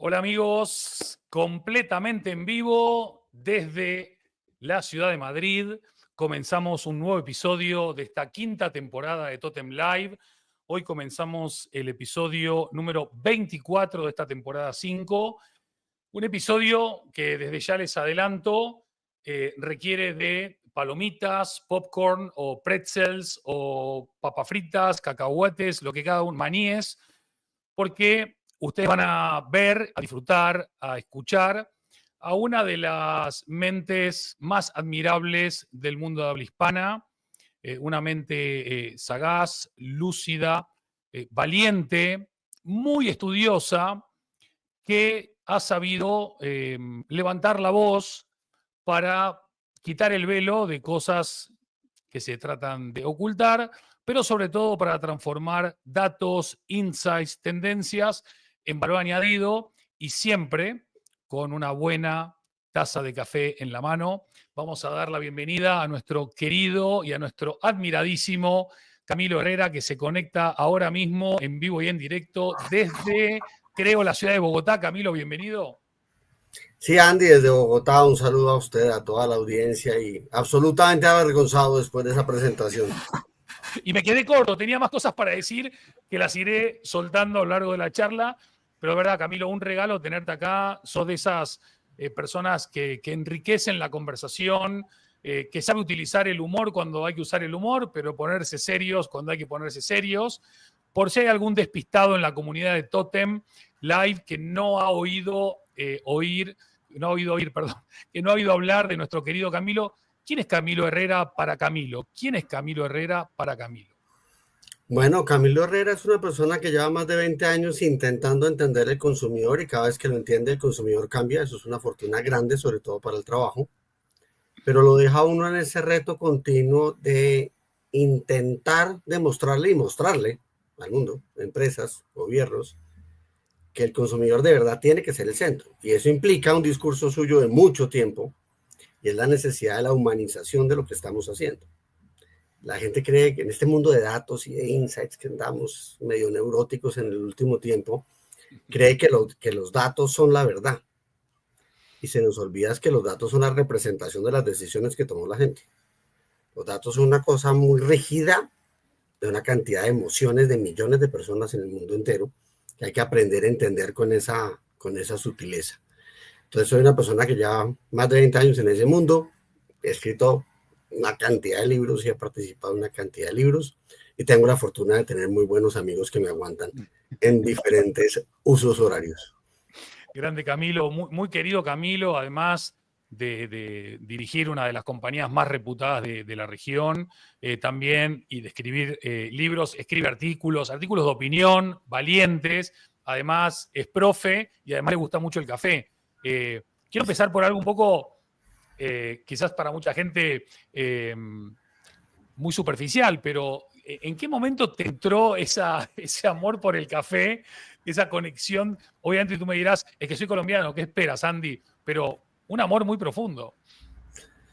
Hola amigos, completamente en vivo desde la ciudad de Madrid. Comenzamos un nuevo episodio de esta quinta temporada de Totem Live. Hoy comenzamos el episodio número 24 de esta temporada 5. Un episodio que desde ya les adelanto requiere de palomitas, popcorn o pretzels o papas fritas, cacahuetes, lo que cada uno, maníes, porque ustedes van a ver, a disfrutar, a escuchar a una de las mentes más admirables del mundo de habla hispana, una mente sagaz, lúcida, valiente, muy estudiosa, que ha sabido levantar la voz para quitar el velo de cosas que se tratan de ocultar, pero sobre todo para transformar datos, insights, tendencias en valor añadido y siempre con una buena taza de café en la mano. Vamos a dar la bienvenida a nuestro querido y a nuestro admiradísimo Camilo Herrera, que se conecta ahora mismo en vivo y en directo desde, creo, la ciudad de Bogotá. Camilo, bienvenido. Sí, Andy, desde Bogotá, un saludo a usted, a toda la audiencia y absolutamente avergonzado después de esa presentación. Y me quedé corto, tenía más cosas para decir que las iré soltando a lo largo de la charla, pero de verdad, Camilo, un regalo tenerte acá. Sos de esas personas que enriquecen la conversación, que sabe utilizar el humor cuando hay que usar el humor, pero ponerse serios cuando hay que ponerse serios. Por si hay algún despistado en la comunidad de Totem Live que no ha oído que no ha oído hablar de nuestro querido Camilo. ¿Quién es Camilo Herrera para Camilo? ¿Quién es Camilo Herrera para Camilo? Bueno, Camilo Herrera es una persona que lleva más de 20 años intentando entender el consumidor y cada vez que lo entiende el consumidor cambia. Eso es una fortuna grande, sobre todo para el trabajo, pero lo deja uno en ese reto continuo de intentar demostrarle y mostrarle al mundo, empresas, gobiernos, que el consumidor de verdad tiene que ser el centro. Y eso implica un discurso suyo de mucho tiempo y es la necesidad de la humanización de lo que estamos haciendo. La gente cree que en este mundo de datos y de insights que andamos medio neuróticos en el último tiempo, cree que los datos son la verdad. Y se nos olvida que los datos son la representación de las decisiones que tomó la gente. Los datos son una cosa muy rígida de una cantidad de emociones de millones de personas en el mundo entero que hay que aprender a entender con esa sutileza. Entonces soy una persona que lleva más de 20 años en ese mundo, he escrito una cantidad de libros y he participado en una cantidad de libros y tengo la fortuna de tener muy buenos amigos que me aguantan en diferentes usos horarios. Grande Camilo, muy, muy querido Camilo, además de dirigir una de las compañías más reputadas de la región, también y de escribir libros, escribe artículos de opinión, valientes, además es profe y además le gusta mucho el café. Quiero empezar por algo un poco, quizás para mucha gente muy superficial, pero ¿en qué momento te entró ese amor por el café, esa conexión? Obviamente tú me dirás, es que soy colombiano, ¿qué esperas, Andy? Pero un amor muy profundo.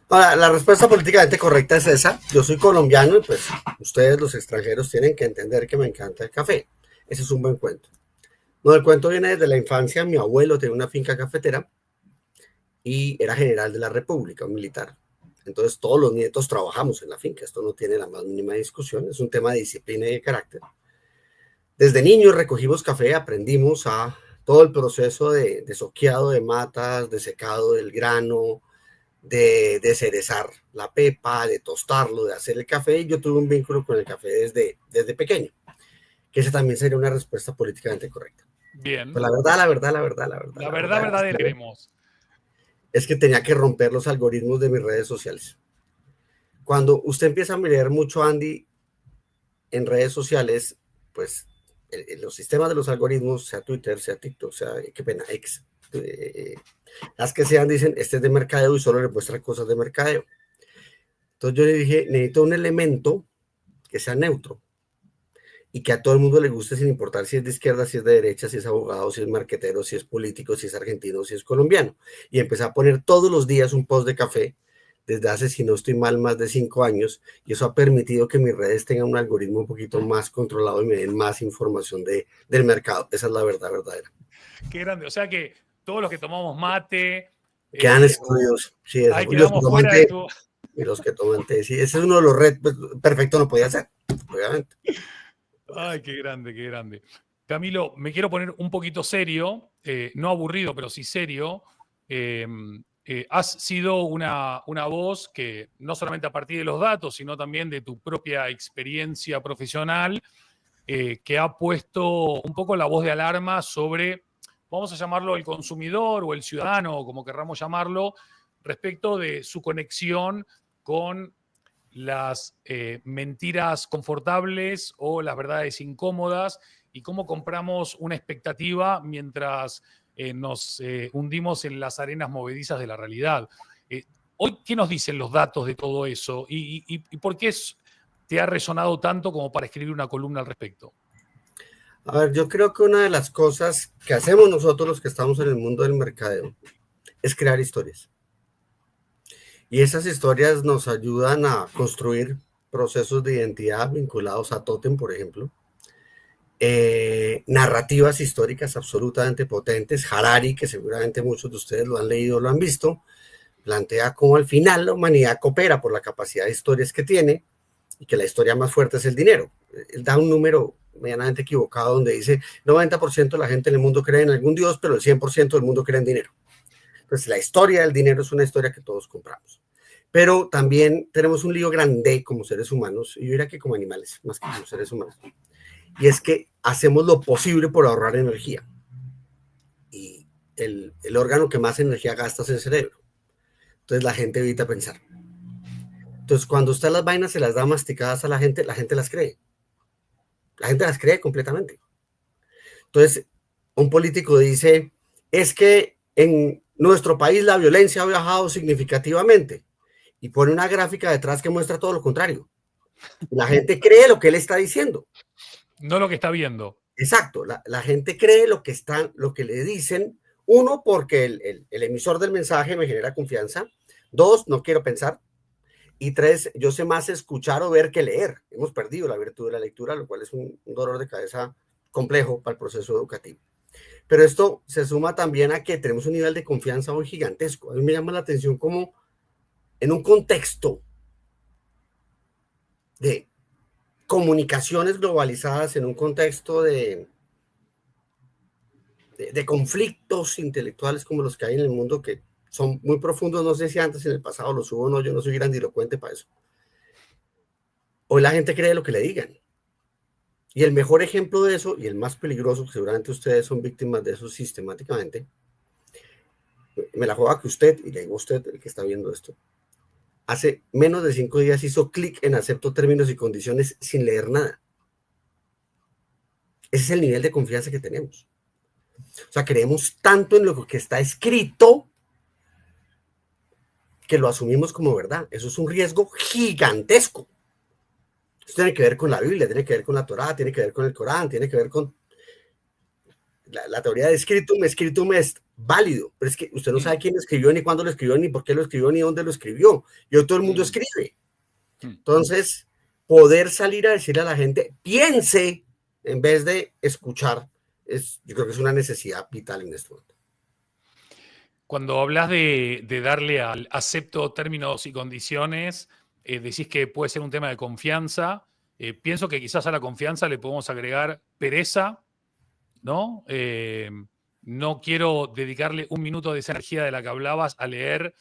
Ahora, la respuesta políticamente correcta es esa. Yo soy colombiano y pues ustedes los extranjeros tienen que entender que me encanta el café. Ese es un buen cuento. No, el cuento viene desde la infancia. Mi abuelo tenía una finca cafetera y era general de la República, un militar. Entonces todos los nietos trabajamos en la finca. Esto no tiene la más mínima discusión. Es un tema de disciplina y de carácter. Desde niños recogimos café, aprendimos a todo el proceso de soqueado de matas, de secado del grano, de cerezar la pepa, de tostarlo, de hacer el café. Y yo tuve un vínculo con el café desde pequeño, que esa también sería una respuesta políticamente correcta. Bien. Pues La verdad verdadera queremos. Es que tenía que romper los algoritmos de mis redes sociales. Cuando usted empieza a mirar mucho, Andy, en redes sociales, pues los sistemas de los algoritmos, sea Twitter, sea TikTok, sea, qué pena, X, las que sean, dicen, este es de mercadeo y solo le muestra cosas de mercadeo. Entonces yo le dije, necesito un elemento que sea neutro y que a todo el mundo le guste sin importar si es de izquierda, si es de derecha, si es abogado, si es marquetero, si es político, si es argentino, si es colombiano. Y empecé a poner todos los días un post de café desde hace, si no estoy mal, más de 5 años, y eso ha permitido que mis redes tengan un algoritmo un poquito más controlado y me den más información del mercado. Esa es la verdad verdadera. Qué grande. O sea que todos los que tomamos mate, Quedan excluidos, sí, ahí y los que quedamos toman fuera de té, tu... y los que toman té, sí, ese es uno de los retos, perfecto no podía ser, obviamente. Ay, qué grande, qué grande. Camilo, me quiero poner un poquito serio, no aburrido, pero sí serio. Eh, Has sido una voz que no solamente a partir de los datos, sino también de tu propia experiencia profesional, que ha puesto un poco la voz de alarma sobre, vamos a llamarlo el consumidor o el ciudadano, o como querramos llamarlo, respecto de su conexión con las mentiras confortables o las verdades incómodas y cómo compramos una expectativa mientras nos hundimos en las arenas movedizas de la realidad. Hoy, ¿qué nos dicen los datos de todo eso? ¿Y por qué te ha resonado tanto como para escribir una columna al respecto? A ver, yo creo que una de las cosas que hacemos nosotros los que estamos en el mundo del mercadeo es crear historias. Y esas historias nos ayudan a construir procesos de identidad vinculados a Totem, por ejemplo. Narrativas históricas absolutamente potentes. Harari, que seguramente muchos de ustedes lo han leído o lo han visto, plantea cómo al final la humanidad coopera por la capacidad de historias que tiene y que la historia más fuerte es el dinero. Él da un número medianamente equivocado donde dice 90% de la gente en el mundo cree en algún dios, pero el 100% del mundo cree en dinero. Entonces la historia del dinero es una historia que todos compramos. Pero también tenemos un lío grande como seres humanos, y yo diría que como animales, más que como seres humanos. Y es que hacemos lo posible por ahorrar energía. Y el órgano que más energía gasta es el cerebro. Entonces la gente evita pensar. Entonces cuando usted las vainas se las da masticadas a la gente las cree. La gente las cree completamente. Entonces un político dice, es que en nuestro país la violencia ha bajado significativamente. Y pone una gráfica detrás que muestra todo lo contrario. La gente cree lo que él está diciendo. No lo que está viendo. Exacto, la gente cree lo que le dicen. Uno, porque el emisor del mensaje me genera confianza. Dos, no quiero pensar. Y tres, yo sé más escuchar o ver que leer. Hemos perdido la virtud de la lectura, lo cual es un dolor de cabeza complejo para el proceso educativo. Pero esto se suma también a que tenemos un nivel de confianza hoy gigantesco. A mí me llama la atención como en un contexto de comunicaciones globalizadas, en un contexto de conflictos intelectuales como los que hay en el mundo, que son muy profundos, no sé si antes en el pasado los hubo o no, yo no soy grandilocuente para eso. Hoy la gente cree lo que le digan. Y el mejor ejemplo de eso, y el más peligroso, seguramente ustedes son víctimas de eso sistemáticamente, me la juega que usted, y le digo a usted, el que está viendo esto, hace menos de 5 días hizo clic en acepto términos y condiciones sin leer nada. Ese es el nivel de confianza que tenemos. O sea, creemos tanto en lo que está escrito que lo asumimos como verdad. Eso es un riesgo gigantesco. Esto tiene que ver con la Biblia, tiene que ver con la Torá, tiene que ver con el Corán, tiene que ver con la teoría de escritum. Escritum es válido, pero es que usted no sabe quién lo escribió, ni cuándo lo escribió, ni por qué lo escribió, ni dónde lo escribió. Y hoy todo el mundo escribe. Entonces, poder salir a decirle a la gente, piense, en vez de escuchar, yo creo que es una necesidad vital en este momento. Cuando hablas de darle al acepto términos y condiciones, decís que puede ser un tema de confianza. Pienso que quizás a la confianza le podemos agregar pereza, ¿no? No quiero dedicarle un minuto de esa energía de la que hablabas a leer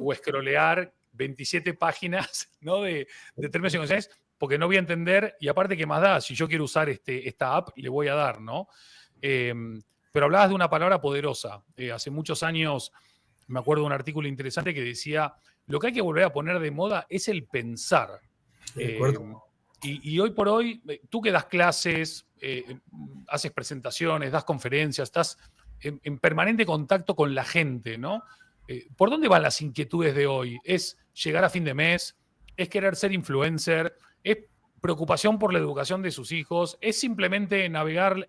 o escrolear 27 páginas, ¿no? de términos y condiciones, porque no voy a entender, y aparte, ¿qué más da? Si yo quiero usar esta app, le voy a dar, ¿no? Pero hablabas de una palabra poderosa. Hace muchos años me acuerdo de un artículo interesante que decía, lo que hay que volver a poner de moda es el pensar. De acuerdo. Y hoy por hoy, tú que das clases, haces presentaciones, das conferencias, estás en permanente contacto con la gente, ¿no? ¿Por dónde van las inquietudes de hoy? ¿Es llegar a fin de mes? ¿Es querer ser influencer? ¿Es preocupación por la educación de sus hijos? ¿Es simplemente navegar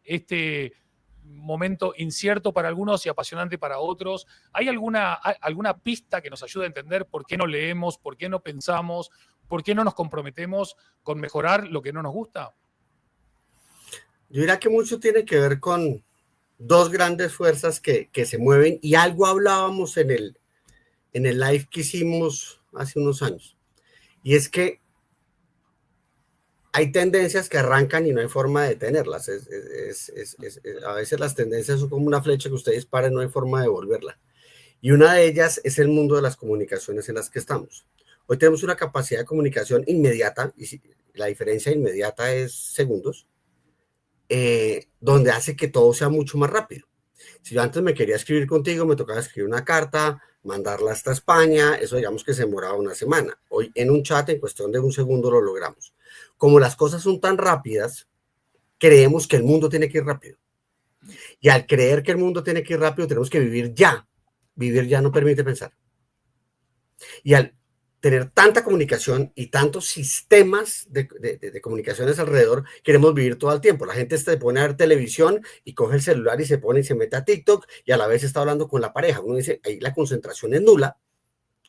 momento incierto para algunos y apasionante para otros. ¿Hay alguna pista que nos ayude a entender por qué no leemos, por qué no pensamos, por qué no nos comprometemos con mejorar lo que no nos gusta? Yo diría que mucho tiene que ver con dos grandes fuerzas que se mueven, y algo hablábamos en el live que hicimos hace unos años, y es que hay tendencias que arrancan y no hay forma de detenerlas. A veces las tendencias son como una flecha que usted dispara y no hay forma de devolverla. Y una de ellas es el mundo de las comunicaciones en las que estamos. Hoy tenemos una capacidad de comunicación inmediata, y la diferencia inmediata es segundos, donde hace que todo sea mucho más rápido. Si yo antes me quería escribir contigo, me tocaba escribir una carta, mandarla hasta España, eso digamos que se demoraba una semana. Hoy en un chat, en cuestión de un segundo, lo logramos. Como las cosas son tan rápidas, creemos que el mundo tiene que ir rápido. Y al creer que el mundo tiene que ir rápido, tenemos que vivir ya. Vivir ya no permite pensar. Y al tener tanta comunicación y tantos sistemas de comunicaciones alrededor, queremos vivir todo el tiempo. La gente se pone a ver televisión y coge el celular y se pone y se mete a TikTok y a la vez está hablando con la pareja. Uno dice, ahí la concentración es nula.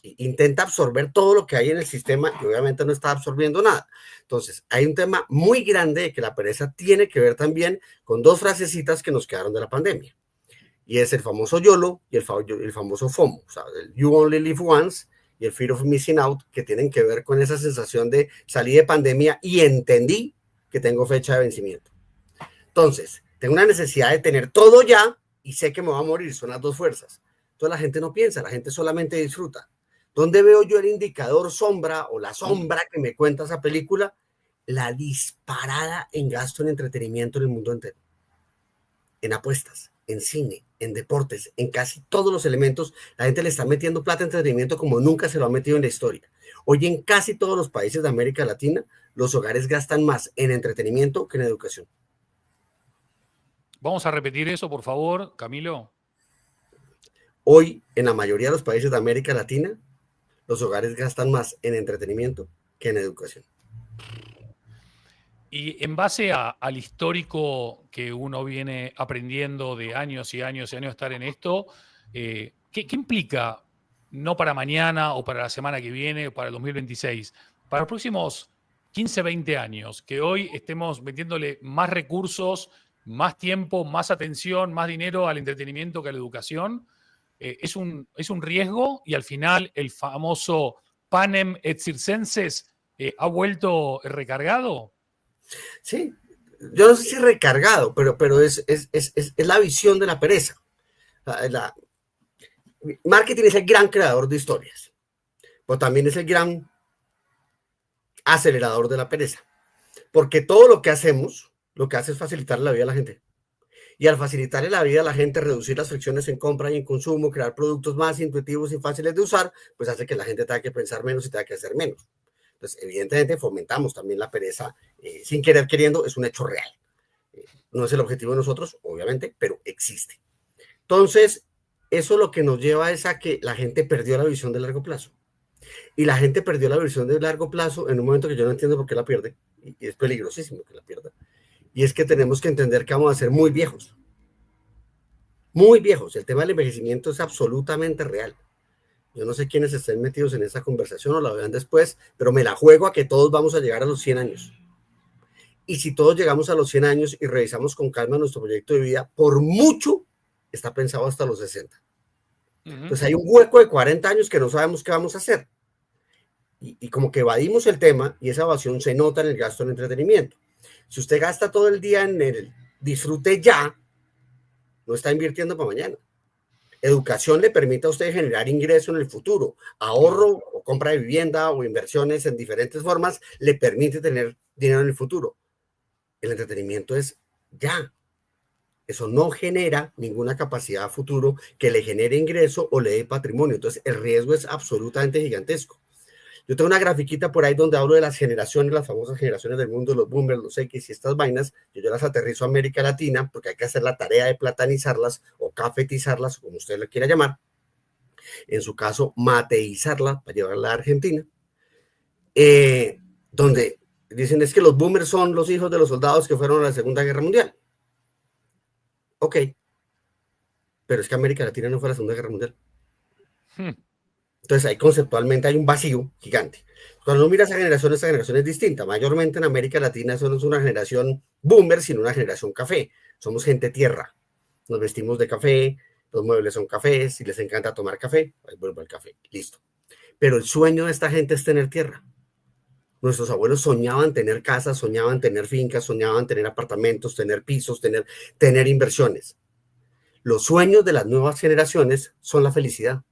Intenta absorber todo lo que hay en el sistema y obviamente no está absorbiendo nada. Entonces, hay un tema muy grande de que la pereza tiene que ver también con dos frasecitas que nos quedaron de la pandemia. Y es el famoso YOLO y el famoso FOMO, o sea, el You Only Live Once y el Fear of Missing Out, que tienen que ver con esa sensación de salir de pandemia y entendí que tengo fecha de vencimiento. Entonces, tengo una necesidad de tener todo ya y sé que me voy a morir, son las dos fuerzas. Entonces la gente no piensa, la gente solamente disfruta. ¿Dónde veo yo el indicador sombra o la sombra que me cuenta esa película? La disparada en gasto en entretenimiento en el mundo entero. En apuestas, en cine, en deportes, en casi todos los elementos, la gente le está metiendo plata en entretenimiento como nunca se lo ha metido en la historia. Hoy en casi todos los países de América Latina, los hogares gastan más en entretenimiento que en educación. Vamos a repetir eso, por favor, Camilo. Hoy, en la mayoría de los países de América Latina, los hogares gastan más en entretenimiento que en educación. Y en base al histórico que uno viene aprendiendo de años y años y años de estar en esto, ¿qué implica, no para mañana o para la semana que viene o para el 2026, para los próximos 15, 20 años, que hoy estemos metiéndole más recursos, más tiempo, más atención, más dinero al entretenimiento que a la educación? Es un riesgo y al final el famoso panem et circenses ha vuelto recargado. Sí, yo no sé si recargado, pero es la visión de la pereza. Marketing es el gran creador de historias, pero también es el gran acelerador de la pereza, porque todo lo que hacemos, lo que hace es facilitar la vida a la gente. Y al facilitarle la vida a la gente, reducir las fricciones en compra y en consumo, crear productos más intuitivos y fáciles de usar, pues hace que la gente tenga que pensar menos y tenga que hacer menos. Entonces, evidentemente, fomentamos también la pereza sin querer queriendo, es un hecho real. No es el objetivo de nosotros, obviamente, pero existe. Entonces, eso lo que nos lleva es a que la gente perdió la visión de largo plazo. Y la gente perdió la visión de largo plazo en un momento que yo no entiendo por qué la pierde, y es peligrosísimo que la pierda. Y es que tenemos que entender que vamos a ser muy viejos. Muy viejos. El tema del envejecimiento es absolutamente real. Yo no sé quiénes estén metidos en esa conversación o la vean después, pero me la juego a que todos vamos a llegar a los 100 años. Y si todos llegamos a los 100 años y revisamos con calma nuestro proyecto de vida, por mucho está pensado hasta los 60. Entonces hay un hueco de 40 años que no sabemos qué vamos a hacer. Y como que evadimos el tema y esa evasión se nota en el gasto en entretenimiento. Si usted gasta todo el día en el disfrute ya, no está invirtiendo para mañana. Educación le permite a usted generar ingreso en el futuro. Ahorro o compra de vivienda o inversiones en diferentes formas le permite tener dinero en el futuro. El entretenimiento es ya. Eso no genera ninguna capacidad a futuro que le genere ingreso o le dé patrimonio. Entonces, el riesgo es absolutamente gigantesco. Yo tengo una grafiquita por ahí donde hablo de las generaciones, las famosas generaciones del mundo, los boomers, los X y estas vainas. Yo las aterrizo a América Latina porque hay que hacer la tarea de platanizarlas o cafetizarlas, como usted lo quiera llamar. En su caso, mateizarla para llevarla a Argentina. Donde dicen es que los boomers son los hijos de los soldados que fueron a la Segunda Guerra Mundial. Ok, pero es que América Latina no fue la Segunda Guerra Mundial. Hmm. Entonces ahí conceptualmente hay un vacío gigante. Cuando uno mira esa generación es distinta. Mayormente en América Latina eso no es una generación boomer, sino una generación café. Somos gente tierra. Nos vestimos de café, los muebles son cafés, si les encanta tomar café, ahí vuelvo al café, listo. Pero el sueño de esta gente es tener tierra. Nuestros abuelos soñaban tener casas, soñaban tener fincas, soñaban tener apartamentos, tener pisos, tener inversiones. Los sueños de las nuevas generaciones son la felicidad.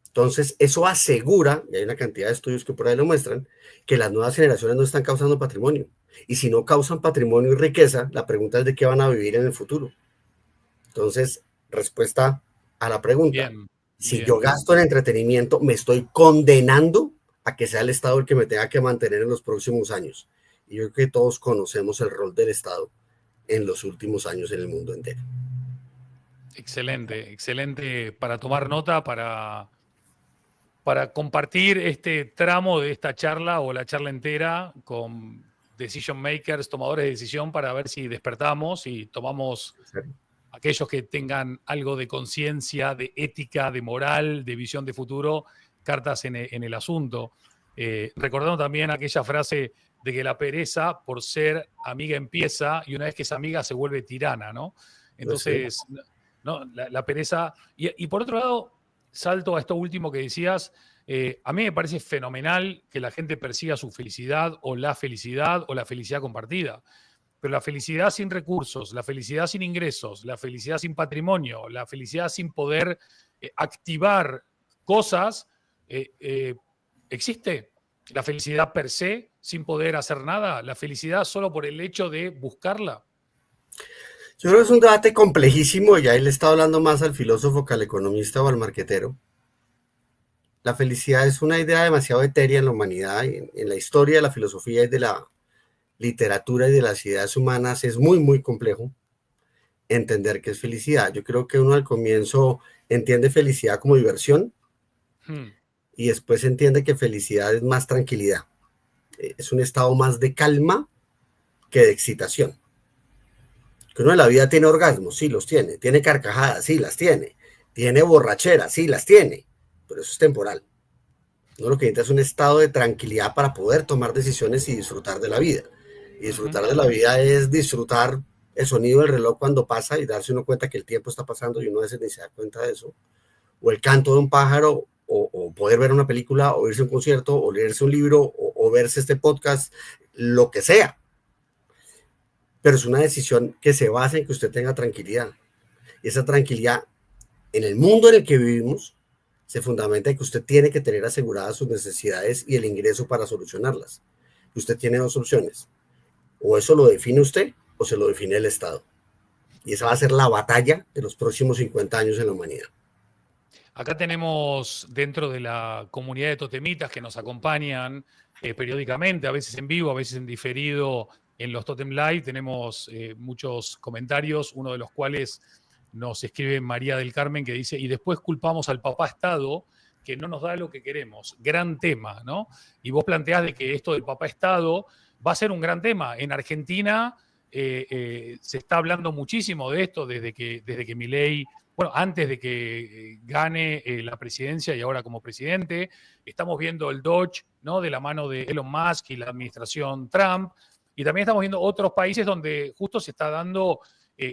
Entonces, eso asegura, y hay una cantidad de estudios que por ahí lo muestran, que las nuevas generaciones no están causando patrimonio. Y si no causan patrimonio y riqueza, la pregunta es de qué van a vivir en el futuro. Entonces, respuesta a la pregunta, Bien, si yo bien. gasto en entretenimiento, me estoy condenando a que sea el Estado el que me tenga que mantener en los próximos años. Y yo creo que todos conocemos el rol del Estado en los últimos años en el mundo entero. Excelente, excelente para tomar nota, para compartir este tramo de esta charla o la charla entera con decision makers, tomadores de decisión, para ver si despertamos y tomamos aquellos que tengan algo de conciencia, de ética, de moral, de visión de futuro, cartas en el asunto. Recordando también aquella frase de que la pereza, por ser amiga, empieza, y una vez que es amiga se vuelve tirana, ¿no? Entonces, ¿no? La pereza. Y por otro lado, salto a esto último que decías. A mí me parece fenomenal que la gente persiga su felicidad o la felicidad compartida. Pero la felicidad sin recursos, la felicidad sin ingresos, la felicidad sin patrimonio, la felicidad sin poder activar cosas, ¿existe? La felicidad per se, sin poder hacer nada, la felicidad solo por el hecho de buscarla. Yo creo que es un debate complejísimo y ahí le está hablando más al filósofo que al economista o al marquetero. La felicidad es una idea demasiado etérea en la humanidad, en la historia de la filosofía y de la literatura y de las ideas humanas es muy, muy complejo entender qué es felicidad. Yo creo que uno al comienzo entiende felicidad como diversión y después entiende que felicidad es más tranquilidad. Es un estado más de calma que de excitación. Que uno en la vida tiene orgasmos, sí los tiene. Tiene carcajadas, sí las tiene. Tiene borracheras, sí las tiene. Pero eso es temporal. No, lo que necesita es un estado de tranquilidad para poder tomar decisiones y disfrutar de la vida. Y disfrutar de la vida es disfrutar el sonido del reloj cuando pasa y darse uno cuenta que el tiempo está pasando y uno a veces ni se da cuenta de eso. O el canto de un pájaro, o poder ver una película, o irse a un concierto, o leerse un libro, o verse este podcast, lo que sea. Pero es una decisión que se basa en que usted tenga tranquilidad. Y esa tranquilidad en el mundo en el que vivimos se fundamenta en que usted tiene que tener aseguradas sus necesidades y el ingreso para solucionarlas. Y usted tiene dos opciones. O eso lo define usted o se lo define el Estado. Y esa va a ser la batalla de los próximos 50 años en la humanidad. Acá tenemos dentro de la comunidad de totemitas que nos acompañan periódicamente, a veces en vivo, a veces en diferido en los Totem Live, tenemos muchos comentarios, uno de los cuales nos escribe María del Carmen que dice, y después culpamos al papá Estado que no nos da lo que queremos. Gran tema, ¿no? Y vos planteás de que esto del papá Estado va a ser un gran tema. En Argentina se está hablando muchísimo de esto desde que Milei, bueno, antes de que gane la presidencia y ahora como presidente, estamos viendo el Dodge, ¿no? De la mano de Elon Musk y la administración Trump, y también estamos viendo otros países donde justo se está dando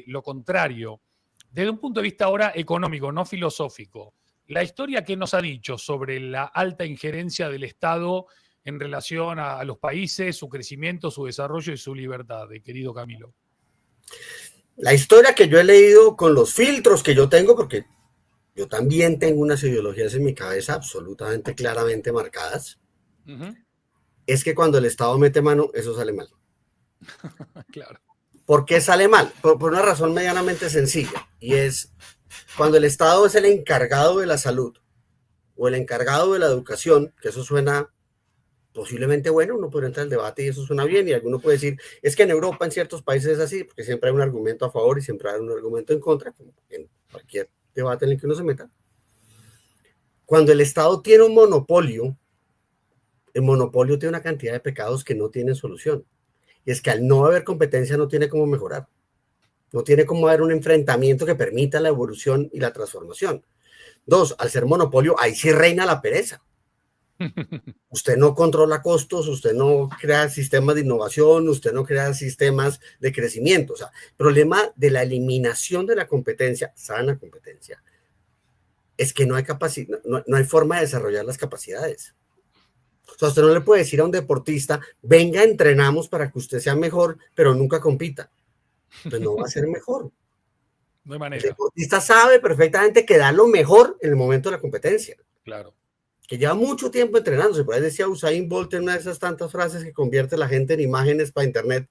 lo contrario. Desde un punto de vista ahora económico, no filosófico, la historia que nos ha dicho sobre la alta injerencia del Estado en relación a los países, su crecimiento, su desarrollo y su libertad, querido Camilo. La historia que yo he leído con los filtros que yo tengo, porque yo también tengo unas ideologías en mi cabeza absolutamente claramente marcadas, es que cuando el Estado mete mano, eso sale mal. Claro. ¿Por qué sale mal? Por una razón medianamente sencilla, y es cuando el Estado es el encargado de la salud o el encargado de la educación, que eso suena posiblemente bueno, uno puede entrar al debate y eso suena bien, y alguno puede decir, es que en Europa, en ciertos países es así, porque siempre hay un argumento a favor y siempre hay un argumento en contra, como en cualquier debate en el que uno se meta. Cuando el Estado tiene un monopolio, el monopolio tiene una cantidad de pecados que no tienen solución. Y es que al no haber competencia no tiene cómo mejorar. No tiene cómo haber un enfrentamiento que permita la evolución y la transformación. Dos, al ser monopolio, ahí sí reina la pereza. Usted no controla costos, usted no crea sistemas de innovación, usted no crea sistemas de crecimiento. O sea, el problema de la eliminación de la competencia, sana competencia, es que no hay capacidad, no hay forma de desarrollar las capacidades. O sea, usted no le puede decir a un deportista, venga, entrenamos para que usted sea mejor, pero nunca compita. Pues no va a ser mejor. No hay El manera. deportista sabe perfectamente que da lo mejor en el momento de la competencia. Claro. Que lleva mucho tiempo entrenándose. Por ahí decía Usain Bolt en una de esas tantas frases que convierte a la gente en imágenes para internet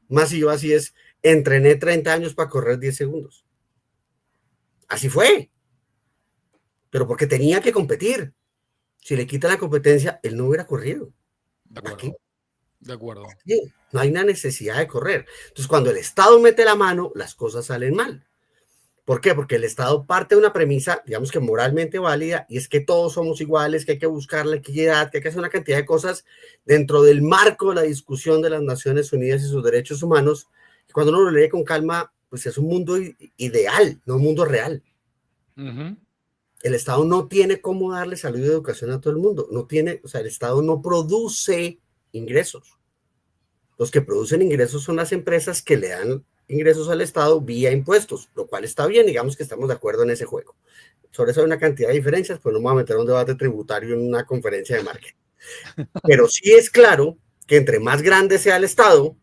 masivo, así es, entrené 30 años para correr 10 segundos. Así fue. Pero porque tenía que competir. Si le quitan la competencia, él no hubiera corrido. De acuerdo. Aquí. De acuerdo. Sí, no hay una necesidad de correr. Entonces, cuando el Estado mete la mano, las cosas salen mal. ¿Por qué? Porque el Estado parte de una premisa, digamos que moralmente válida, y es que todos somos iguales, que hay que buscar la equidad, que hay que hacer una cantidad de cosas dentro del marco de la discusión de las Naciones Unidas y sus derechos humanos. Cuando uno lo lee con calma, pues es un mundo ideal, no un mundo real. El Estado no tiene cómo darle salud y educación a todo el mundo. No tiene, o sea, el Estado no produce ingresos. Los que producen ingresos son las empresas que le dan ingresos al Estado vía impuestos, lo cual está bien, digamos que estamos de acuerdo en ese juego. Sobre eso hay una cantidad de diferencias, pues no me voy a meter a un debate tributario en una conferencia de marketing. Pero sí es claro que entre más grande sea el Estado,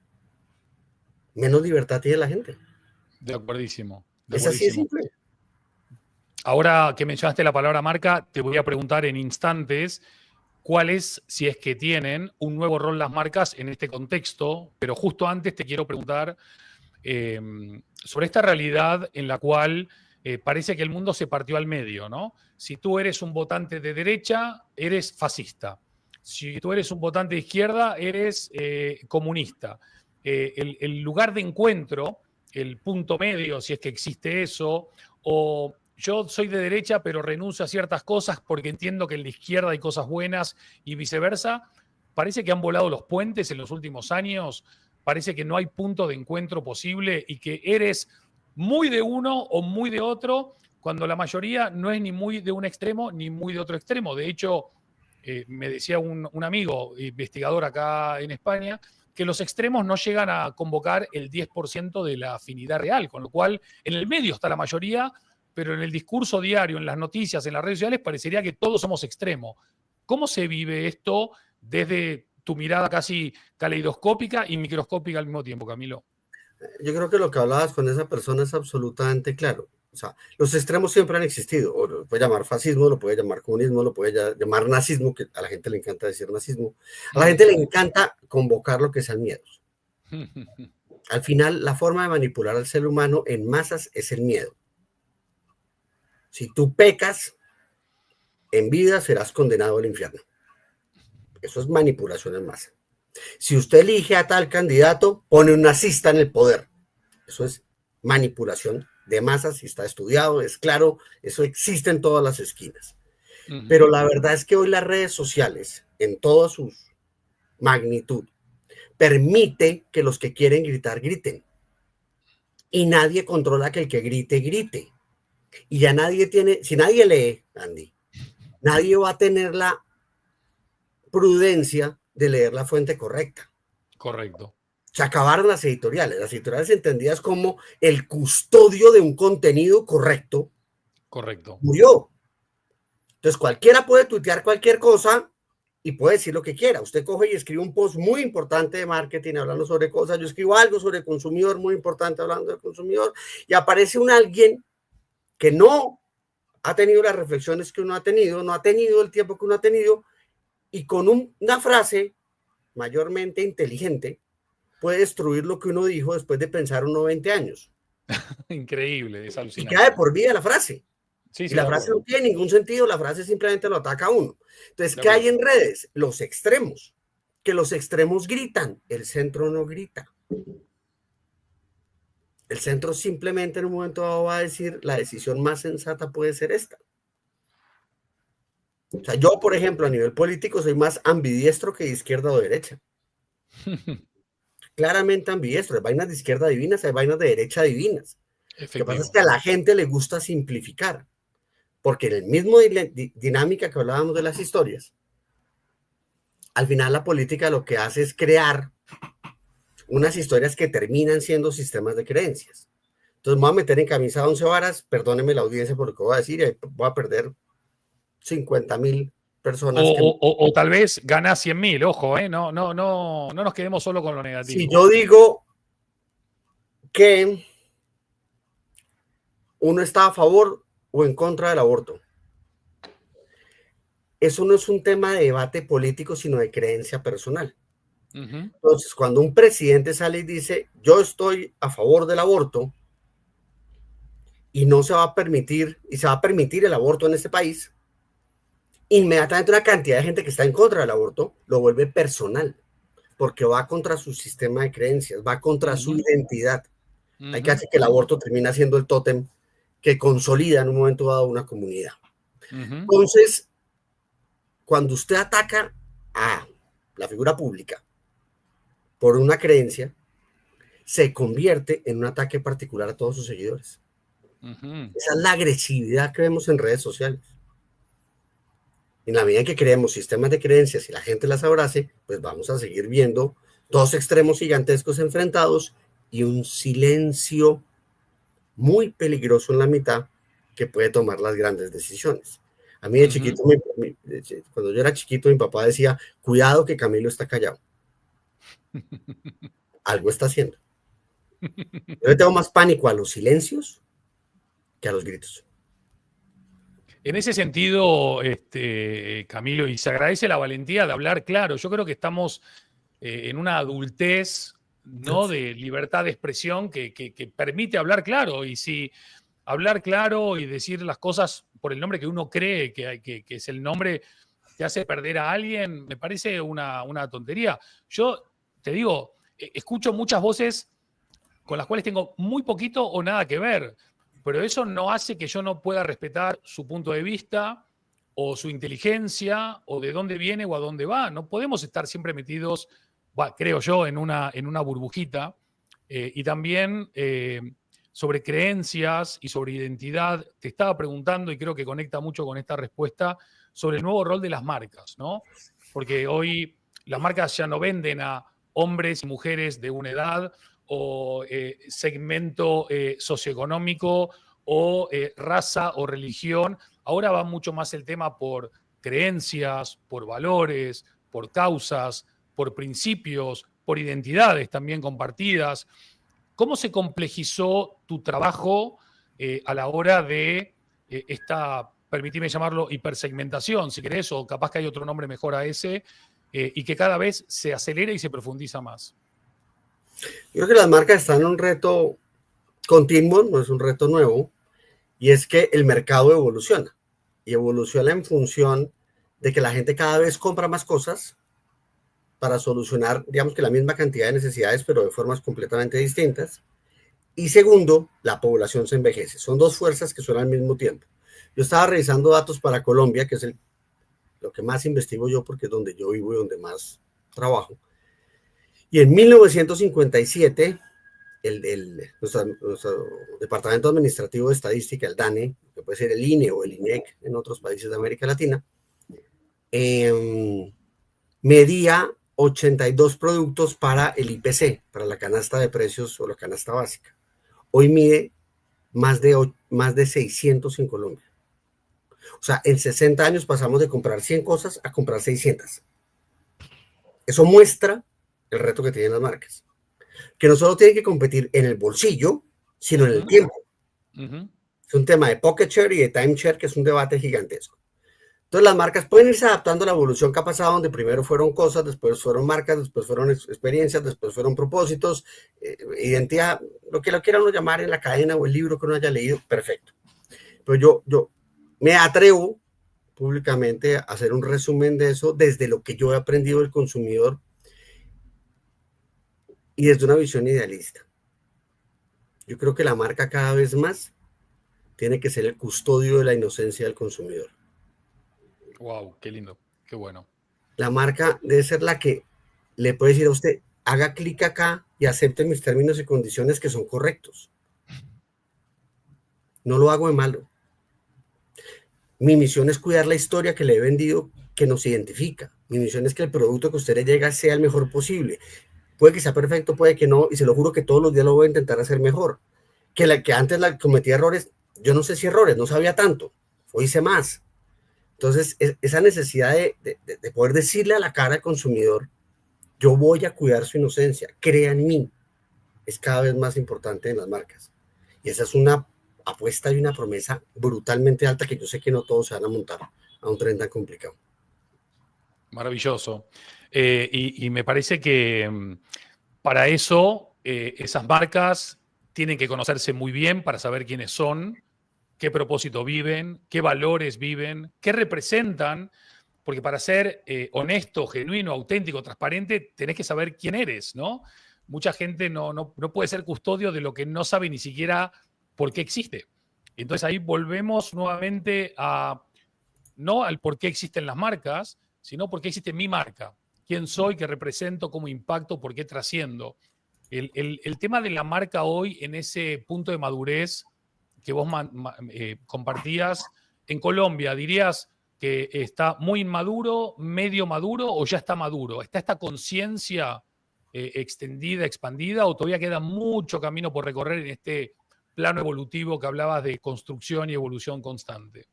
menos libertad tiene la gente. De acuerdísimo. Es así de simple. Ahora que mencionaste la palabra marca, te voy a preguntar en instantes cuál es, si es que tienen, un nuevo rol las marcas en este contexto, pero justo antes te quiero preguntar sobre esta realidad en la cual parece que el mundo se partió al medio, ¿no? Si tú eres un votante de derecha, eres fascista. Si tú eres un votante de izquierda, eres comunista. El lugar de encuentro, el punto medio, si es que existe eso, o yo soy de derecha, pero renuncio a ciertas cosas porque entiendo que en la izquierda hay cosas buenas y viceversa. Parece que han volado los puentes en los últimos años. Parece que no hay punto de encuentro posible y que eres muy de uno o muy de otro, cuando la mayoría no es ni muy de un extremo ni muy de otro extremo. De hecho, me decía un amigo investigador acá en España que los extremos no llegan a convocar el 10% de la afinidad real, con lo cual en el medio está la mayoría, pero en el discurso diario, en las noticias, en las redes sociales, parecería que todos somos extremos. ¿Cómo se vive esto desde tu mirada casi caleidoscópica y microscópica al mismo tiempo, Camilo? Yo creo que lo que hablabas con esa persona es absolutamente claro. O sea, los extremos siempre han existido. O lo puede llamar fascismo, lo puede llamar comunismo, lo puede llamar nazismo, que a la gente le encanta decir nazismo. A la gente le encanta convocar lo que sean miedos. Al final, la forma de manipular al ser humano en masas es el miedo. Si tú pecas en vida, serás condenado al infierno. Eso es manipulación en masa. Si usted elige a tal candidato, pone un nazista en el poder. Eso es manipulación de masas y está estudiado, es claro, eso existe en todas las esquinas. Pero la verdad es que hoy las redes sociales, en toda su magnitud, permite que los que quieren gritar, griten. Y nadie controla que el que grite, grite. Y ya nadie tiene, si nadie lee, Andy, nadie va a tener la prudencia de leer la fuente correcta. Correcto. Se acabaron las editoriales entendidas como el custodio de un contenido correcto. Correcto. Murió. Entonces cualquiera puede tuitear cualquier cosa y puede decir lo que quiera. Usted coge y escribe un post muy importante de marketing hablando sobre cosas. Yo escribo algo sobre el consumidor muy importante hablando del consumidor y aparece un alguien que no ha tenido las reflexiones que uno ha tenido, no ha tenido el tiempo que uno ha tenido y con una frase mayormente inteligente puede destruir lo que uno dijo después de pensar unos 20 años. Increíble, es alucinante. Y queda de por vida la frase. Sí, y la frase no tiene ningún sentido, la frase simplemente lo ataca a uno. Entonces, ¿qué hay en redes? Los extremos. Que los extremos gritan, el centro no grita. El centro simplemente en un momento dado va a decir, la decisión más sensata puede ser esta. O sea, yo, por ejemplo, a nivel político soy más ambidiestro que de izquierda o derecha. claramente ambidiestro. Hay vainas de izquierda divinas, hay vainas de derecha divinas. Lo que pasa es Efectivo. que a la gente le gusta simplificar, porque en el mismo dinámica que hablábamos de las historias, al final la política lo que hace es crear unas historias que terminan siendo sistemas de creencias. Entonces me voy a meter en camisa de 11 varas, perdóneme la audiencia por lo que voy a decir, y voy a perder 50.000 personas que... O tal vez ganás 100.000, ojo, no nos quedemos solo con lo Si negativo. yo digo que uno está a favor o en contra del aborto, eso no es un tema de debate político, sino de creencia personal. Entonces, cuando un presidente sale y dice, yo estoy a favor del aborto y no se va a permitir, y se va a permitir el aborto en este país, inmediatamente una cantidad de gente que está en contra del aborto lo vuelve personal, porque va contra su sistema de creencias, va contra su identidad. Hay que hacer que el aborto termina siendo el tótem que consolida en un momento dado una comunidad. Entonces, cuando usted ataca a la figura pública por una creencia, se convierte en un ataque particular a todos sus seguidores. Esa es la agresividad que vemos en redes sociales. En la medida en que creemos sistemas de creencias y la gente las abrace, pues vamos a seguir viendo dos extremos gigantescos enfrentados y un silencio muy peligroso en la mitad que puede tomar las grandes decisiones. A mí de chiquito, cuando yo era chiquito, mi papá decía, cuidado que Camilo está callado. Algo está haciendo. Yo le tengo más pánico a los silencios que a los gritos. En ese sentido, Camilo, y se agradece la valentía de hablar claro. Yo creo que estamos en una adultez, ¿no? De libertad de expresión que permite hablar claro. Y si hablar claro y decir las cosas por el nombre que uno cree que es el nombre, te hace perder a alguien, me parece una tontería. Yo te digo, escucho muchas voces con las cuales tengo muy poquito o nada que ver, pero eso no hace que yo no pueda respetar su punto de vista o su inteligencia o de dónde viene o a dónde va. No podemos estar siempre metidos, creo yo, en una burbujita. Y también sobre creencias y sobre identidad, te estaba preguntando y creo que conecta mucho con esta respuesta sobre el nuevo rol de las marcas, ¿no? Porque hoy las marcas ya no venden a hombres y mujeres de una edad o segmento socioeconómico o raza o religión. Ahora va mucho más el tema por creencias, por valores, por causas, por principios, por identidades también compartidas. ¿Cómo se complejizó tu trabajo a la hora de esta, permitime llamarlo, hipersegmentación, si querés, o capaz que hay otro nombre mejor a ese, y que cada vez se acelera y se profundiza más? Yo creo que las marcas están en un reto continuo, no es un reto nuevo, y es que el mercado evoluciona, y evoluciona en función de que la gente cada vez compra más cosas para solucionar, digamos que la misma cantidad de necesidades, pero de formas completamente distintas. Y segundo, la población se envejece. Son dos fuerzas que son al mismo tiempo. Yo estaba revisando datos para Colombia, que es lo que más investigo yo, porque es donde yo vivo y donde más trabajo. Y en 1957, nuestro Departamento Administrativo de Estadística, el DANE, que puede ser el INE o el INEC en otros países de América Latina, medía 82 productos para el IPC, para la canasta de precios o la canasta básica. Hoy mide más de 600 en Colombia. O sea, en 60 años pasamos de comprar 100 cosas a comprar 600. Eso muestra el reto que tienen las marcas. Que no solo tienen que competir en el bolsillo, sino en el tiempo. Es un tema de pocket share y de time share que es un debate gigantesco. Entonces las marcas pueden irse adaptando a la evolución que ha pasado, donde primero fueron cosas, después fueron marcas, después fueron experiencias, después fueron propósitos, identidad, lo que lo quiera uno llamar en la cadena o el libro que uno haya leído, perfecto. Pero yo me atrevo públicamente a hacer un resumen de eso desde lo que yo he aprendido del consumidor y desde una visión idealista. Yo creo que la marca cada vez más tiene que ser el custodio de la inocencia del consumidor. Wow, qué lindo, qué bueno. La marca debe ser la que le puede decir a usted, haga clic acá y acepte mis términos y condiciones que son correctos. No lo hago de malo. Mi misión es cuidar la historia que le he vendido, que nos identifica. Mi misión es que el producto que a usted le llega sea el mejor posible. Puede que sea perfecto, puede que no, y se lo juro que todos los días lo voy a intentar hacer mejor. Que antes cometía errores, yo no sé si errores, no sabía tanto, hoy sé más. Entonces, esa necesidad de poder decirle a la cara al consumidor, yo voy a cuidar su inocencia, crea en mí, es cada vez más importante en las marcas. Y esa es una apuesta y una promesa brutalmente alta que yo sé que no todos se van a montar a un tren tan complicado. Maravilloso. Y me parece que para eso esas marcas tienen que conocerse muy bien para saber quiénes son, qué propósito viven, qué valores viven, qué representan, porque para ser honesto, genuino, auténtico, transparente, tenés que saber quién eres, ¿no? Mucha gente no puede ser custodio de lo que no sabe ni siquiera por qué existe. Entonces ahí volvemos nuevamente a no al por qué existen las marcas, sino por qué existe mi marca. ¿Quién soy? ¿Qué represento? ¿Cómo impacto? ¿Por qué trasciendo? El tema de la marca hoy en ese punto de madurez que vos compartías en Colombia, dirías que está muy inmaduro, medio maduro o ya está maduro. ¿Está esta conciencia extendida, expandida o todavía queda mucho camino por recorrer en este plano evolutivo que hablabas de construcción y evolución constante?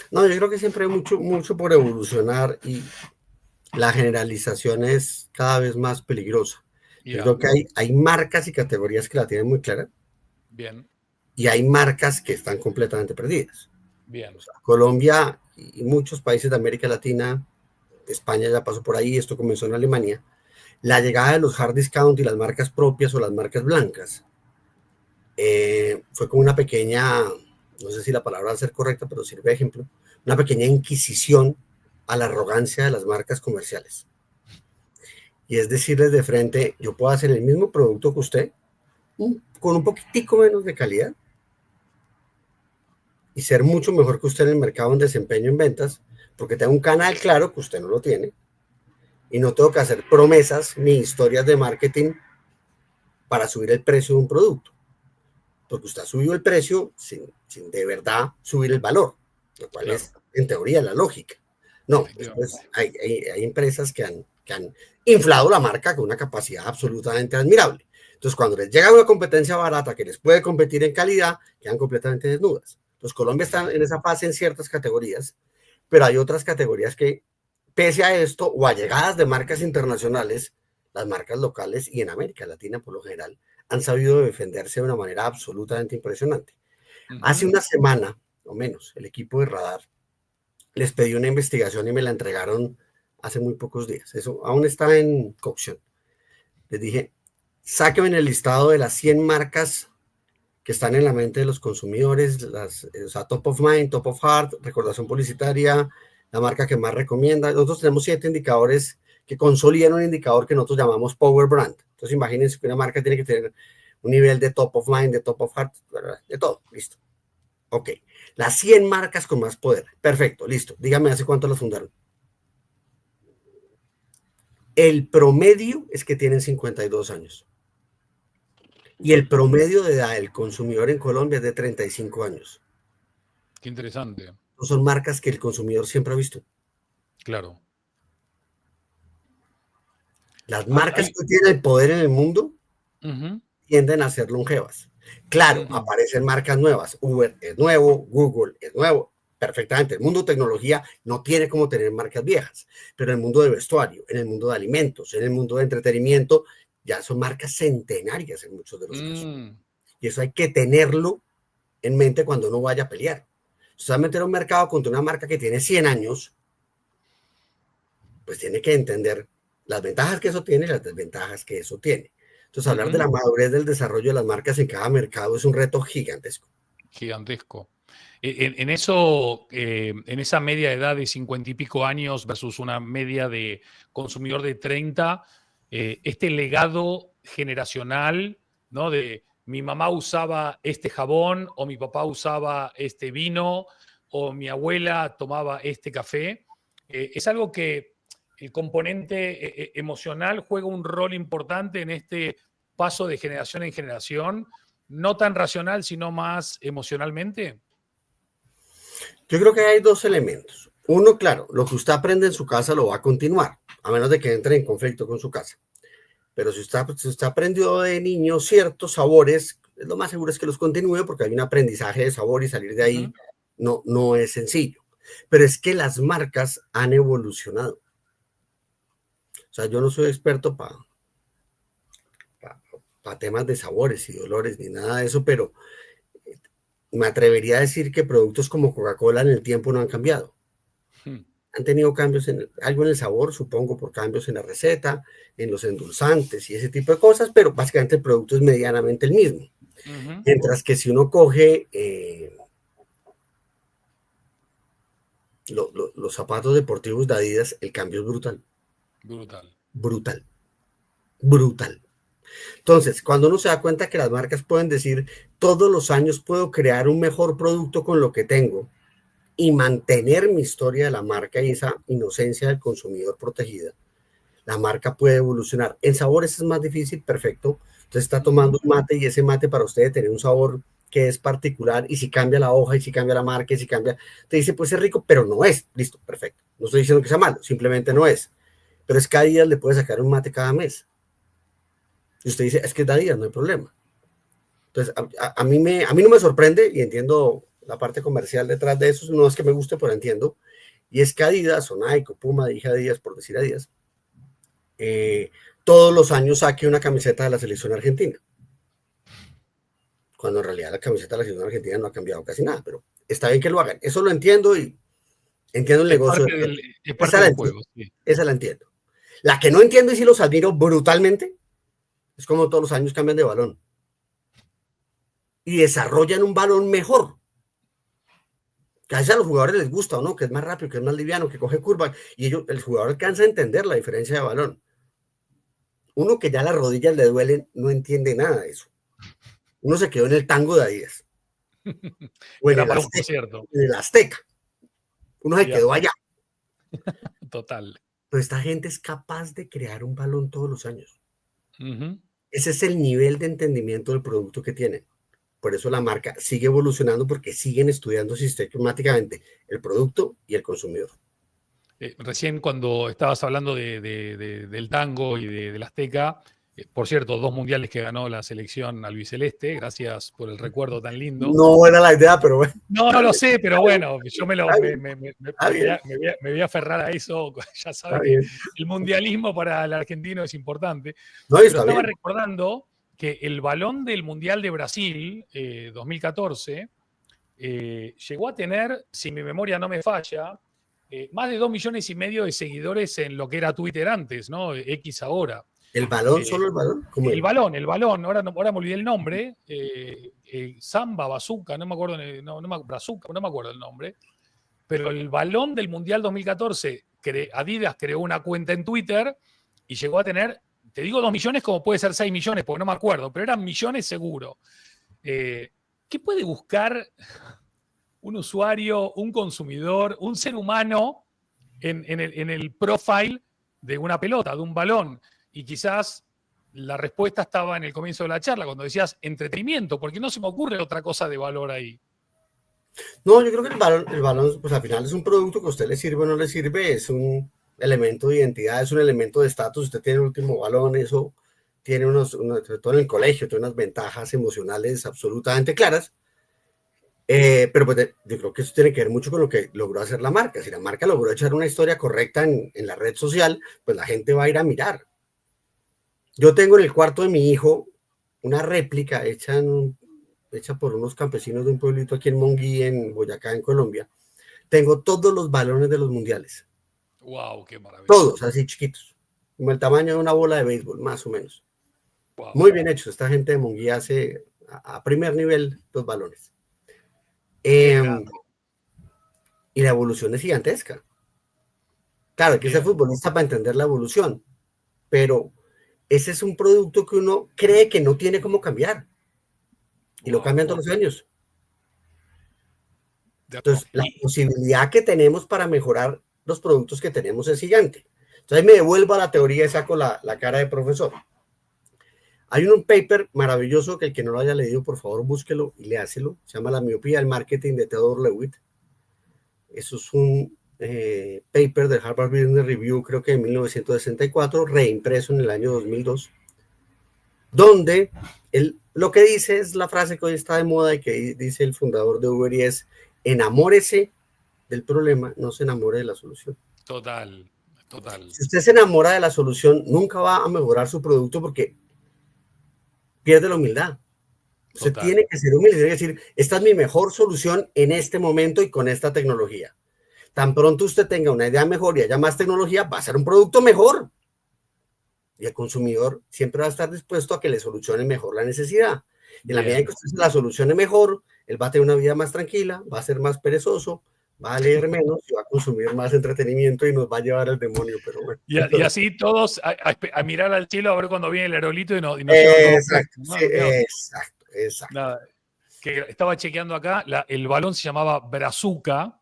No, yo creo que siempre hay mucho por evolucionar y la generalización es cada vez más peligrosa. Yo Yeah. creo que hay marcas y categorías que la tienen muy clara Bien, y hay marcas que están completamente perdidas. O bien. sea, Colombia y muchos países de América Latina, España ya pasó por ahí, esto comenzó en Alemania, la llegada de los hard discount y las marcas propias o las marcas blancas fue como una pequeña, no sé si la palabra va a ser correcta, pero sirve de ejemplo, una pequeña inquisición a la arrogancia de las marcas comerciales. Y es decirles de frente, yo puedo hacer el mismo producto que usted, con un poquitico menos de calidad, y ser mucho mejor que usted en el mercado en desempeño en ventas, porque tengo un canal claro que usted no lo tiene, y no tengo que hacer promesas ni historias de marketing para subir el precio de un producto, porque usted ha subido el precio sin de verdad subir el valor, lo cual Claro, es en teoría la lógica. No, después efectivamente. hay empresas que han inflado la marca con una capacidad absolutamente admirable. Entonces, cuando les llega una competencia barata que les puede competir en calidad, quedan completamente desnudas. Entonces, Colombia está en esa fase en ciertas categorías, pero hay otras categorías que, pese a esto, o a llegadas de marcas internacionales, las marcas locales y en América Latina por lo general han sabido defenderse de una manera absolutamente impresionante. Hace una semana o menos, el equipo de Radar les pedí una investigación y me la entregaron hace muy pocos días. Eso aún está en cocción. Les dije, sáquenme en el listado de las 100 marcas que están en la mente de los consumidores, o sea, top of mind, top of heart, recordación publicitaria, la marca que más recomienda. Nosotros tenemos 7 indicadores que consolidan un indicador que nosotros llamamos Power Brand. Entonces, imagínense que una marca tiene que tener un nivel de top of mind, de top of heart, de todo, listo. Ok, las 100 marcas con más poder. Perfecto, listo. Dígame, ¿hace cuánto las fundaron? El promedio es que tienen 52 años. Y el promedio de edad del consumidor en Colombia es de 35 años. Qué interesante. No son marcas que el consumidor siempre ha visto. Claro. Las Hay, marcas hay, que tienen el poder en el mundo ujú, tienden a ser longevas. Claro, ujú, aparecen marcas nuevas. Uber es nuevo, Google es nuevo, perfectamente. El mundo de tecnología no tiene como tener marcas viejas, pero en el mundo de vestuario, en el mundo de alimentos, en el mundo de entretenimiento, ya son marcas centenarias en muchos de los casos. Y eso hay que tenerlo en mente cuando uno vaya a pelear. Si va a meter a un mercado contra una marca que tiene 100 años, pues tiene que entender las ventajas que eso tiene y las desventajas que eso tiene. Entonces, hablar de ujú, la madurez del desarrollo de las marcas en cada mercado es un reto gigantesco. gigantesco. En eso, en esa media edad de 50 y pico años versus una media de consumidor de 30, este legado generacional, ¿no? De mi mamá usaba este jabón o mi papá usaba este vino o mi abuela tomaba este café, es algo que el componente emocional juega un rol importante en este paso de generación en generación, no tan racional, sino más emocionalmente? Yo creo que hay dos elementos. Uno, claro, lo que usted aprende en su casa lo va a continuar, a menos de que entre en conflicto con su casa. Pero si usted aprendió de niño ciertos sabores, lo más seguro es que los continúe porque hay un aprendizaje de sabor y salir de ahí no es sencillo. Pero es que las marcas han evolucionado. O sea, yo no soy experto para temas de sabores y dolores ni nada de eso, pero me atrevería a decir que productos como Coca-Cola en el tiempo no han cambiado. Han tenido cambios algo en el sabor, supongo, por cambios en la receta, en los endulzantes y ese tipo de cosas, pero básicamente el producto es medianamente el mismo. Mientras que si uno coge los zapatos deportivos de Adidas, el cambio es brutal. Brutal. Entonces, cuando uno se da cuenta que las marcas pueden decir, todos los años puedo crear un mejor producto con lo que tengo y mantener mi historia de la marca y esa inocencia del consumidor protegida, la marca puede evolucionar. En sabores es más difícil, perfecto. Usted está tomando un mate y ese mate para usted tiene un sabor que es particular, y si cambia la hoja, y si cambia la marca, y si cambia, te dice, pues es rico, pero no es. Listo, perfecto. No estoy diciendo que sea malo, simplemente no es. Pero es que a Adidas le puede sacar un mate cada mes. Y usted dice, es que es de Adidas, no hay problema. Entonces, a mí no me sorprende, y entiendo la parte comercial detrás de eso, no es que me guste, pero entiendo. Y es que Adidas, o Nike, o Puma, dije Adidas por decir Adidas, todos los años saque una camiseta de la selección argentina. Cuando en realidad la camiseta de la selección argentina no ha cambiado casi nada, pero está bien que lo hagan. Eso lo entiendo y entiendo el negocio. Es parte del juego, sí. Esa la entiendo. La que no entiendo y sí los admiro brutalmente es como todos los años cambian de balón y desarrollan un balón mejor. Que a veces a los jugadores les gusta, ¿o no? Que es más rápido, que es más liviano, que coge curva, y el jugador alcanza a entender la diferencia de balón. Uno que ya las rodillas le duelen no entiende nada de eso. Uno se quedó en el tango de Adidas. O en el Azteca. Uno se quedó allá. Total. Pero esta gente es capaz de crear un balón todos los años. Ese es el nivel de entendimiento del producto que tienen. Por eso la marca sigue evolucionando, porque siguen estudiando sistemáticamente el producto y el consumidor. Recién cuando estabas hablando del tango y del Azteca, por cierto, 2 mundiales que ganó la selección albiceleste, gracias por el recuerdo tan lindo. No era la idea, pero bueno. No lo sé, pero bueno, yo me voy a aferrar a eso. Ya sabes que el mundialismo para el argentino es importante. No, pero estaba recordando que el balón del Mundial de Brasil 2014 llegó a tener, si mi memoria no me falla, más de 2,5 millones de seguidores en lo que era Twitter antes, ¿no? X ahora. ¿El balón, solo el balón? El balón, ahora me olvidé el nombre, Samba, Bazooka, no me acuerdo, Brazuca, no me acuerdo el nombre, pero el balón del Mundial 2014, Adidas creó una cuenta en Twitter y llegó a tener, te digo 2 millones como puede ser 6 millones, porque no me acuerdo, pero eran millones seguro. ¿Qué puede buscar un usuario, un consumidor, un ser humano en el profile de una pelota, de un balón? Y quizás la respuesta estaba en el comienzo de la charla, cuando decías entretenimiento, porque no se me ocurre otra cosa de valor ahí. No, yo creo que el balón, pues al final es un producto que a usted le sirve o no le sirve, es un elemento de identidad, es un elemento de estatus. Usted tiene el último balón, eso tiene sobre todo en el colegio, tiene unas ventajas emocionales absolutamente claras. Pero pues yo creo que eso tiene que ver mucho con lo que logró hacer la marca. Si la marca logró echar una historia correcta en la red social, pues la gente va a ir a mirar. Yo tengo en el cuarto de mi hijo una réplica hecha por unos campesinos de un pueblito aquí en Monguí, en Boyacá, en Colombia. Tengo todos los balones de los mundiales. ¡Wow! ¡Qué maravilla! Todos así chiquitos, como el tamaño de una bola de béisbol, más o menos. Wow. Muy bien hechos. Esta gente de Monguí hace a primer nivel los balones. Y la evolución es gigantesca. Claro, hay que ser futbolista para entender la evolución, pero ese es un producto que uno cree que no tiene cómo cambiar y lo cambian todos los años. Entonces, la posibilidad que tenemos para mejorar los productos que tenemos es gigante. Entonces ahí me devuelvo a la teoría y saco la cara de profesor. Hay un paper maravilloso que el que no lo haya leído, por favor, búsquelo y léaselo. Se llama La miopía del marketing de Theodore Levitt. Eso es un paper del Harvard Business Review, creo que en 1964, reimpreso en el año 2002, donde lo que dice es la frase que hoy está de moda y que dice el fundador de Uber y es: enamórese del problema, no se enamore de la solución. Total, total. Si usted se enamora de la solución, nunca va a mejorar su producto porque pierde la humildad. Usted Total. tiene que ser humilde, tiene que decir, esta es mi mejor solución en este momento y con esta tecnología. Tan pronto usted tenga una idea mejor y haya más tecnología, va a ser un producto mejor. Y el consumidor siempre va a estar dispuesto a que le solucione mejor la necesidad. Y en la medida en que usted la solucione mejor, él va a tener una vida más tranquila, va a ser más perezoso, va a leer menos y va a consumir más entretenimiento y nos va a llevar al demonio. Pero bueno. Y así todos a mirar al cielo a ver cuando viene el aerolito y nos llevan exacto, todos. sí, exacto. Nada, que estaba chequeando acá, el balón se llamaba Brazuca.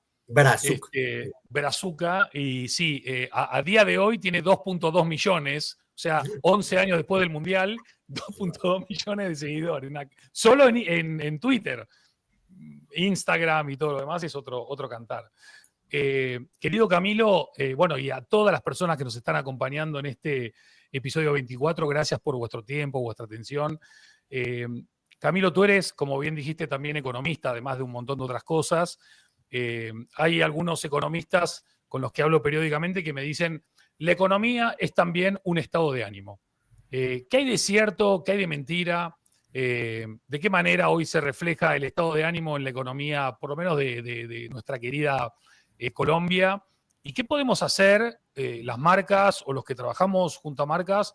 Brazuca, y sí, a día de hoy tiene 2.2 millones, o sea, 11 años después del Mundial, 2.2 millones de seguidores. Solo en Twitter. Instagram y todo lo demás es otro cantar. Querido Camilo, bueno, y a todas las personas que nos están acompañando en este episodio 24, gracias por vuestro tiempo, vuestra atención. Camilo, tú eres, como bien dijiste, también economista, además de un montón de otras cosas. Hay algunos economistas con los que hablo periódicamente que me dicen, la economía es también un estado de ánimo. ¿Qué hay de cierto? ¿Qué hay de mentira? ¿De qué manera hoy se refleja el estado de ánimo en la economía, por lo menos de nuestra querida Colombia? ¿Y qué podemos hacer las marcas o los que trabajamos junto a marcas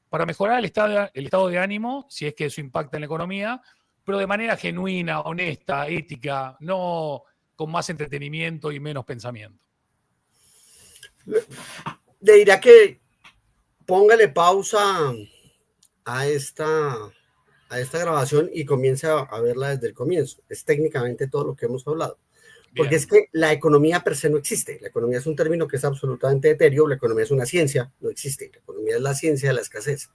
para mejorar el estado de ánimo, si es que eso impacta en la economía, pero de manera genuina, honesta, ética, no con más entretenimiento y menos pensamiento? Le diría que póngale pausa a esta grabación y comience a verla desde el comienzo. Es técnicamente todo lo que hemos hablado. Porque bien. Es que la economía per se no existe. La economía es un término que es absolutamente etéreo. La economía es una ciencia, no existe. La economía es la ciencia de la escasez.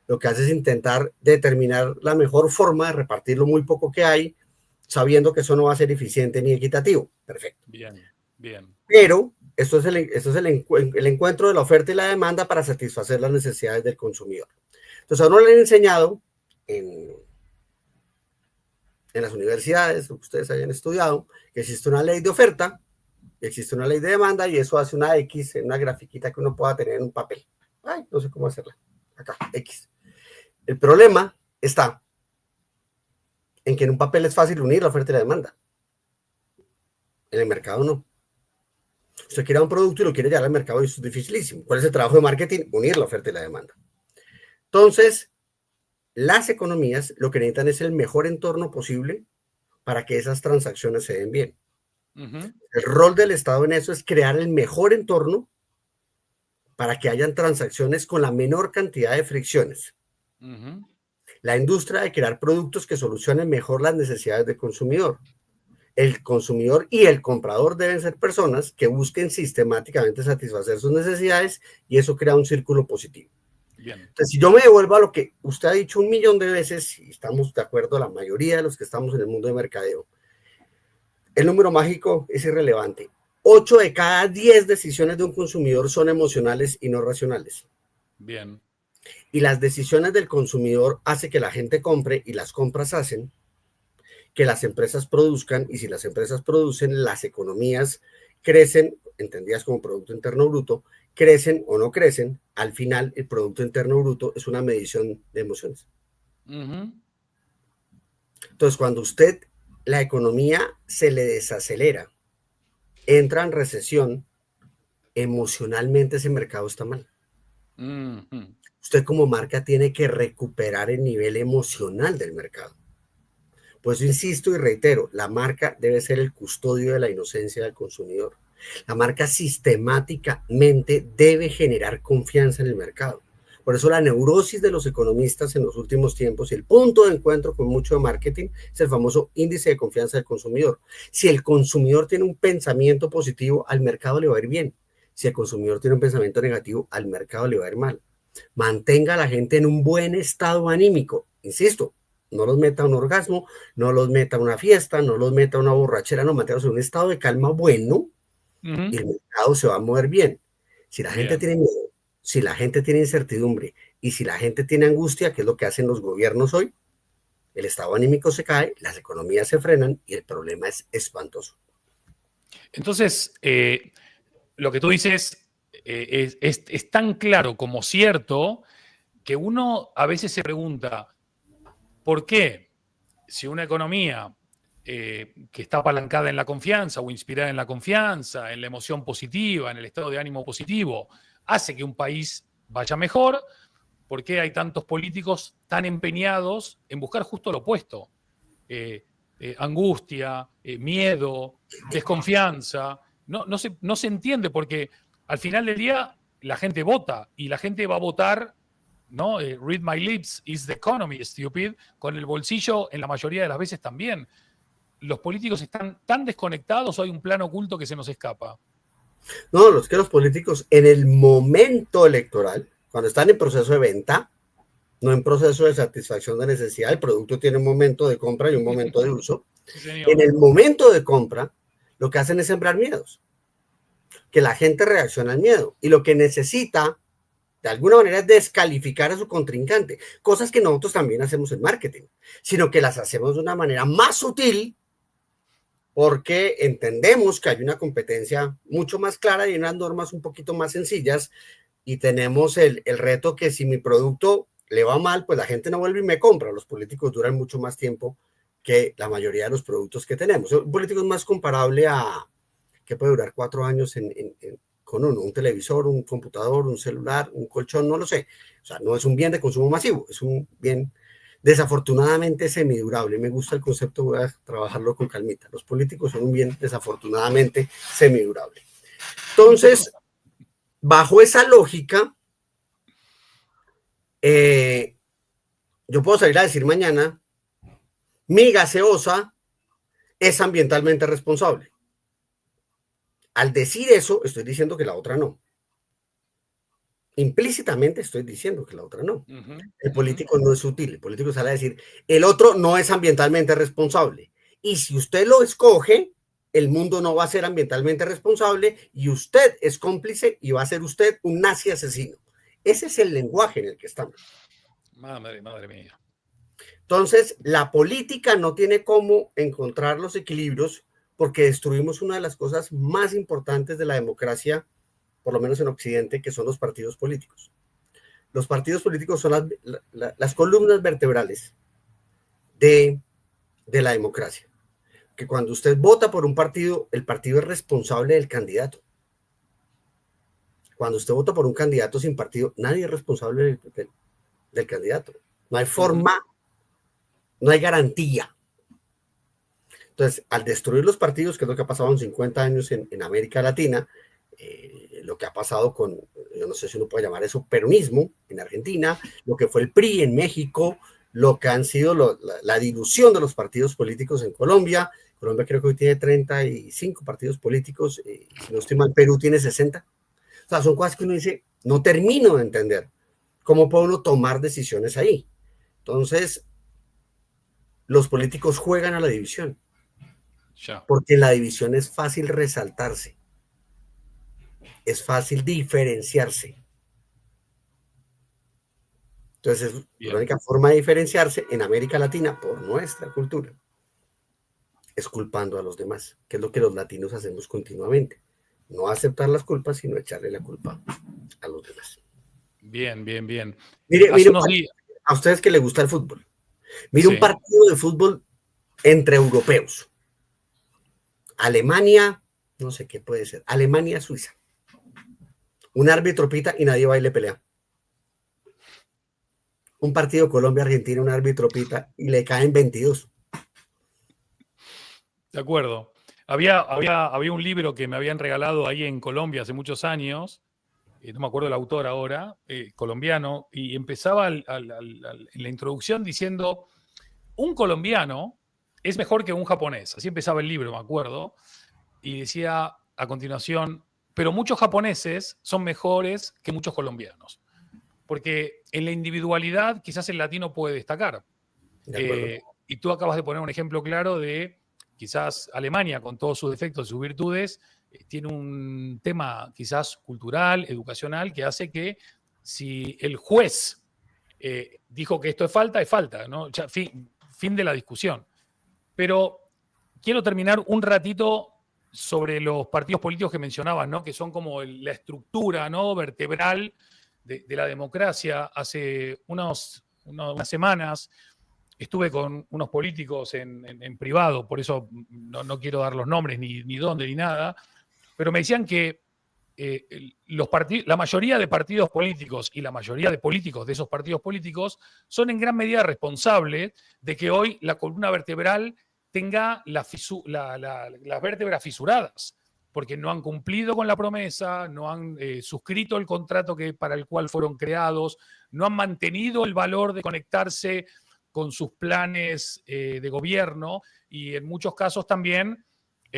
Lo que hace es intentar determinar la mejor forma de repartir lo muy poco que hay, sabiendo que eso no va a ser eficiente ni equitativo. Perfecto. Bien. Pero esto es el encuentro de la oferta y la demanda para satisfacer las necesidades del consumidor. Entonces, a uno le han enseñado en las universidades, lo que ustedes hayan estudiado, que existe una ley de oferta, existe una ley de demanda y eso hace una X en una grafiquita que uno pueda tener en un papel. Ay, no sé cómo hacerla. Acá, X. El problema está en que en un papel es fácil unir la oferta y la demanda. En el mercado no. Usted quiere un producto y lo quiere llevar al mercado y eso es dificilísimo. ¿Cuál es el trabajo de marketing? Unir la oferta y la demanda. Entonces, las economías lo que necesitan es el mejor entorno posible para que esas transacciones se den bien. El rol del Estado en eso es crear el mejor entorno para que hayan transacciones con la menor cantidad de fricciones. La industria de crear productos que solucionen mejor las necesidades del consumidor. El consumidor y el comprador deben ser personas que busquen sistemáticamente satisfacer sus necesidades y eso crea un círculo positivo. Bien. Entonces, si yo me devuelvo a lo que usted ha dicho 1.000.000 de veces, y estamos de acuerdo la mayoría de los que estamos en el mundo de mercadeo, el número mágico es irrelevante. 8 de cada 10 decisiones de un consumidor son emocionales y no racionales. Bien. Y las decisiones del consumidor hacen que la gente compre y las compras hacen que las empresas produzcan y si las empresas producen, las economías crecen, entendidas como Producto Interno Bruto, crecen o no crecen, al final el Producto Interno Bruto es una medición de emociones. Entonces, cuando la economía se le desacelera, entra en recesión, emocionalmente ese mercado está mal. Usted como marca tiene que recuperar el nivel emocional del mercado. Por eso insisto y reitero, la marca debe ser el custodio de la inocencia del consumidor. La marca sistemáticamente debe generar confianza en el mercado. Por eso la neurosis de los economistas en los últimos tiempos y el punto de encuentro con mucho de marketing es el famoso índice de confianza del consumidor. Si el consumidor tiene un pensamiento positivo, al mercado le va a ir bien. Si el consumidor tiene un pensamiento negativo, al mercado le va a ir mal. Mantenga a la gente en un buen estado anímico. Insisto, no los meta a un orgasmo, no los meta a una fiesta, no los meta a una borrachera, no, manténganlos en un estado de calma bueno y el mercado se va a mover bien. Si la gente Bien. tiene miedo, si la gente tiene incertidumbre y si la gente tiene angustia, que es lo que hacen los gobiernos hoy, el estado anímico se cae, las economías se frenan y el problema es espantoso. Entonces, lo que tú dices es tan claro como cierto que uno a veces se pregunta, ¿por qué si una economía que está apalancada en la confianza o inspirada en la confianza, en la emoción positiva, en el estado de ánimo positivo, hace que un país vaya mejor? ¿Por qué hay tantos políticos tan empeñados en buscar justo lo opuesto? Angustia, miedo, desconfianza. No se entiende porque al final del día la gente vota y la gente va a votar, ¿no? Read my lips is the economy, stupid, con el bolsillo en la mayoría de las veces también. Los políticos están tan desconectados o hay un plan oculto que se nos escapa. No, los que los políticos en el momento electoral, cuando están en proceso de venta, no en proceso de satisfacción de necesidad, el producto tiene un momento de compra y un momento de uso. Sí, En señor. el momento de compra, lo que hacen es sembrar miedos, que la gente reacciona al miedo y lo que necesita de alguna manera es descalificar a su contrincante, cosas que nosotros también hacemos en marketing, sino que las hacemos de una manera más sutil porque entendemos que hay una competencia mucho más clara y unas normas un poquito más sencillas y tenemos el reto que si mi producto le va mal, pues la gente no vuelve y me compra. Los políticos duran mucho más tiempo que la mayoría de los productos que tenemos. Un político es más comparable a que puede durar 4 años con un televisor, un computador, un celular, un colchón, no lo sé. O sea, no es un bien de consumo masivo, es un bien desafortunadamente semidurable. Me gusta el concepto, voy a trabajarlo con calmita. Los políticos son un bien desafortunadamente semidurable. Entonces, bajo esa lógica, yo puedo salir a decir mañana, mi gaseosa es ambientalmente responsable. Al decir eso, estoy diciendo que la otra no. Implícitamente estoy diciendo que la otra no. El político no es sutil, el político sale a decir, el otro no es ambientalmente responsable. Y si usted lo escoge, el mundo no va a ser ambientalmente responsable y usted es cómplice y va a ser usted un nazi asesino. Ese es el lenguaje en el que estamos. Madre mía. Entonces, la política no tiene cómo encontrar los equilibrios porque destruimos una de las cosas más importantes de la democracia, por lo menos en Occidente, que son los partidos políticos. Los partidos políticos son las columnas vertebrales de la democracia. Que cuando usted vota por un partido, el partido es responsable del candidato. Cuando usted vota por un candidato sin partido, nadie es responsable del candidato. No hay forma, no hay garantía. Entonces, al destruir los partidos, que es lo que ha pasado en 50 años en América Latina, lo que ha pasado con, yo no sé si uno puede llamar eso peronismo en Argentina, lo que fue el PRI en México, lo que han sido la dilución de los partidos políticos en Colombia. Colombia creo que hoy tiene 35 partidos políticos, si no estoy mal, Perú tiene 60. O sea, son cosas que uno dice, no termino de entender. ¿Cómo puede uno tomar decisiones ahí? Entonces, los políticos juegan a la división. Ya. Porque en la división es fácil resaltarse, es fácil diferenciarse. Entonces, la única forma de diferenciarse en América Latina, por nuestra cultura, es culpando a los demás, que es lo que los latinos hacemos continuamente. No aceptar las culpas, sino echarle la culpa a los demás. Bien. Mire, Hace unos días. a ustedes que les gusta el fútbol, mire Sí. un partido de fútbol entre europeos. Alemania, no sé qué puede ser, Alemania-Suiza. Un árbitro pita y nadie va y le pelea. Un partido Colombia-Argentina, un árbitro pita y le caen 22. De acuerdo. Había un libro que me habían regalado ahí en Colombia hace muchos años, no me acuerdo el autor ahora, colombiano, y empezaba en la introducción diciendo, un colombiano es mejor que un japonés. Así empezaba el libro, me acuerdo. Y decía a continuación, pero muchos japoneses son mejores que muchos colombianos. Porque en la individualidad quizás el latino puede destacar. De acuerdo. Y tú acabas de poner un ejemplo claro de quizás Alemania, con todos sus defectos y sus virtudes, tiene un tema quizás cultural, educacional, que hace que si el juez dijo que esto es falta, ¿no? Ya, fin de la discusión. Pero quiero terminar un ratito sobre los partidos políticos que mencionabas, ¿no? Que son como la estructura, ¿no?, vertebral de la democracia. Hace unas semanas estuve con unos políticos en privado, por eso no quiero dar los nombres ni dónde ni nada, pero me decían que la mayoría de partidos políticos y la mayoría de políticos de esos partidos políticos son en gran medida responsables de que hoy la columna vertebral tenga las vértebras fisuradas, porque no han cumplido con la promesa, no han suscrito el contrato para el cual fueron creados, no han mantenido el valor de conectarse con sus planes de gobierno y en muchos casos también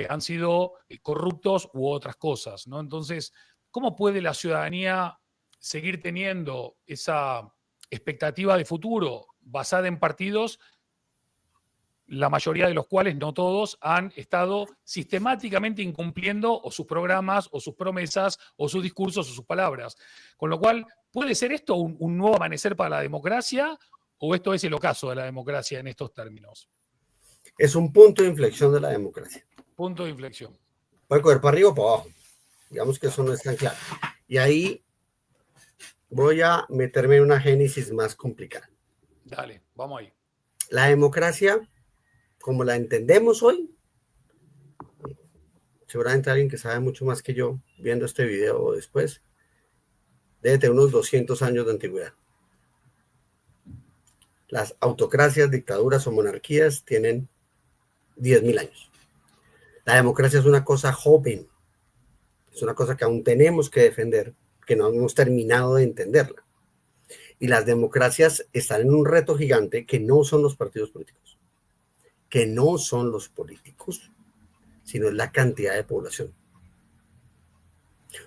han sido corruptos u otras cosas, ¿no? Entonces, ¿cómo puede la ciudadanía seguir teniendo esa expectativa de futuro basada en partidos, la mayoría de los cuales, no todos, han estado sistemáticamente incumpliendo o sus programas o sus promesas o sus discursos o sus palabras? Con lo cual, ¿puede ser esto un nuevo amanecer para la democracia o esto es el ocaso de la democracia en estos términos? Es un punto de inflexión de la democracia. Punto de inflexión. Puede coger para arriba o para abajo. Digamos que eso no es tan claro. Y ahí voy a meterme en una génesis más complicada. Dale, vamos ahí. La democracia, como la entendemos hoy, seguramente alguien que sabe mucho más que yo, viendo este video o después, debe tener unos 200 años de antigüedad. Las autocracias, dictaduras o monarquías tienen 10.000 años. La democracia es una cosa joven, es una cosa que aún tenemos que defender, que no hemos terminado de entenderla. Y las democracias están en un reto gigante que no son los partidos políticos, que no son los políticos, sino es la cantidad de población.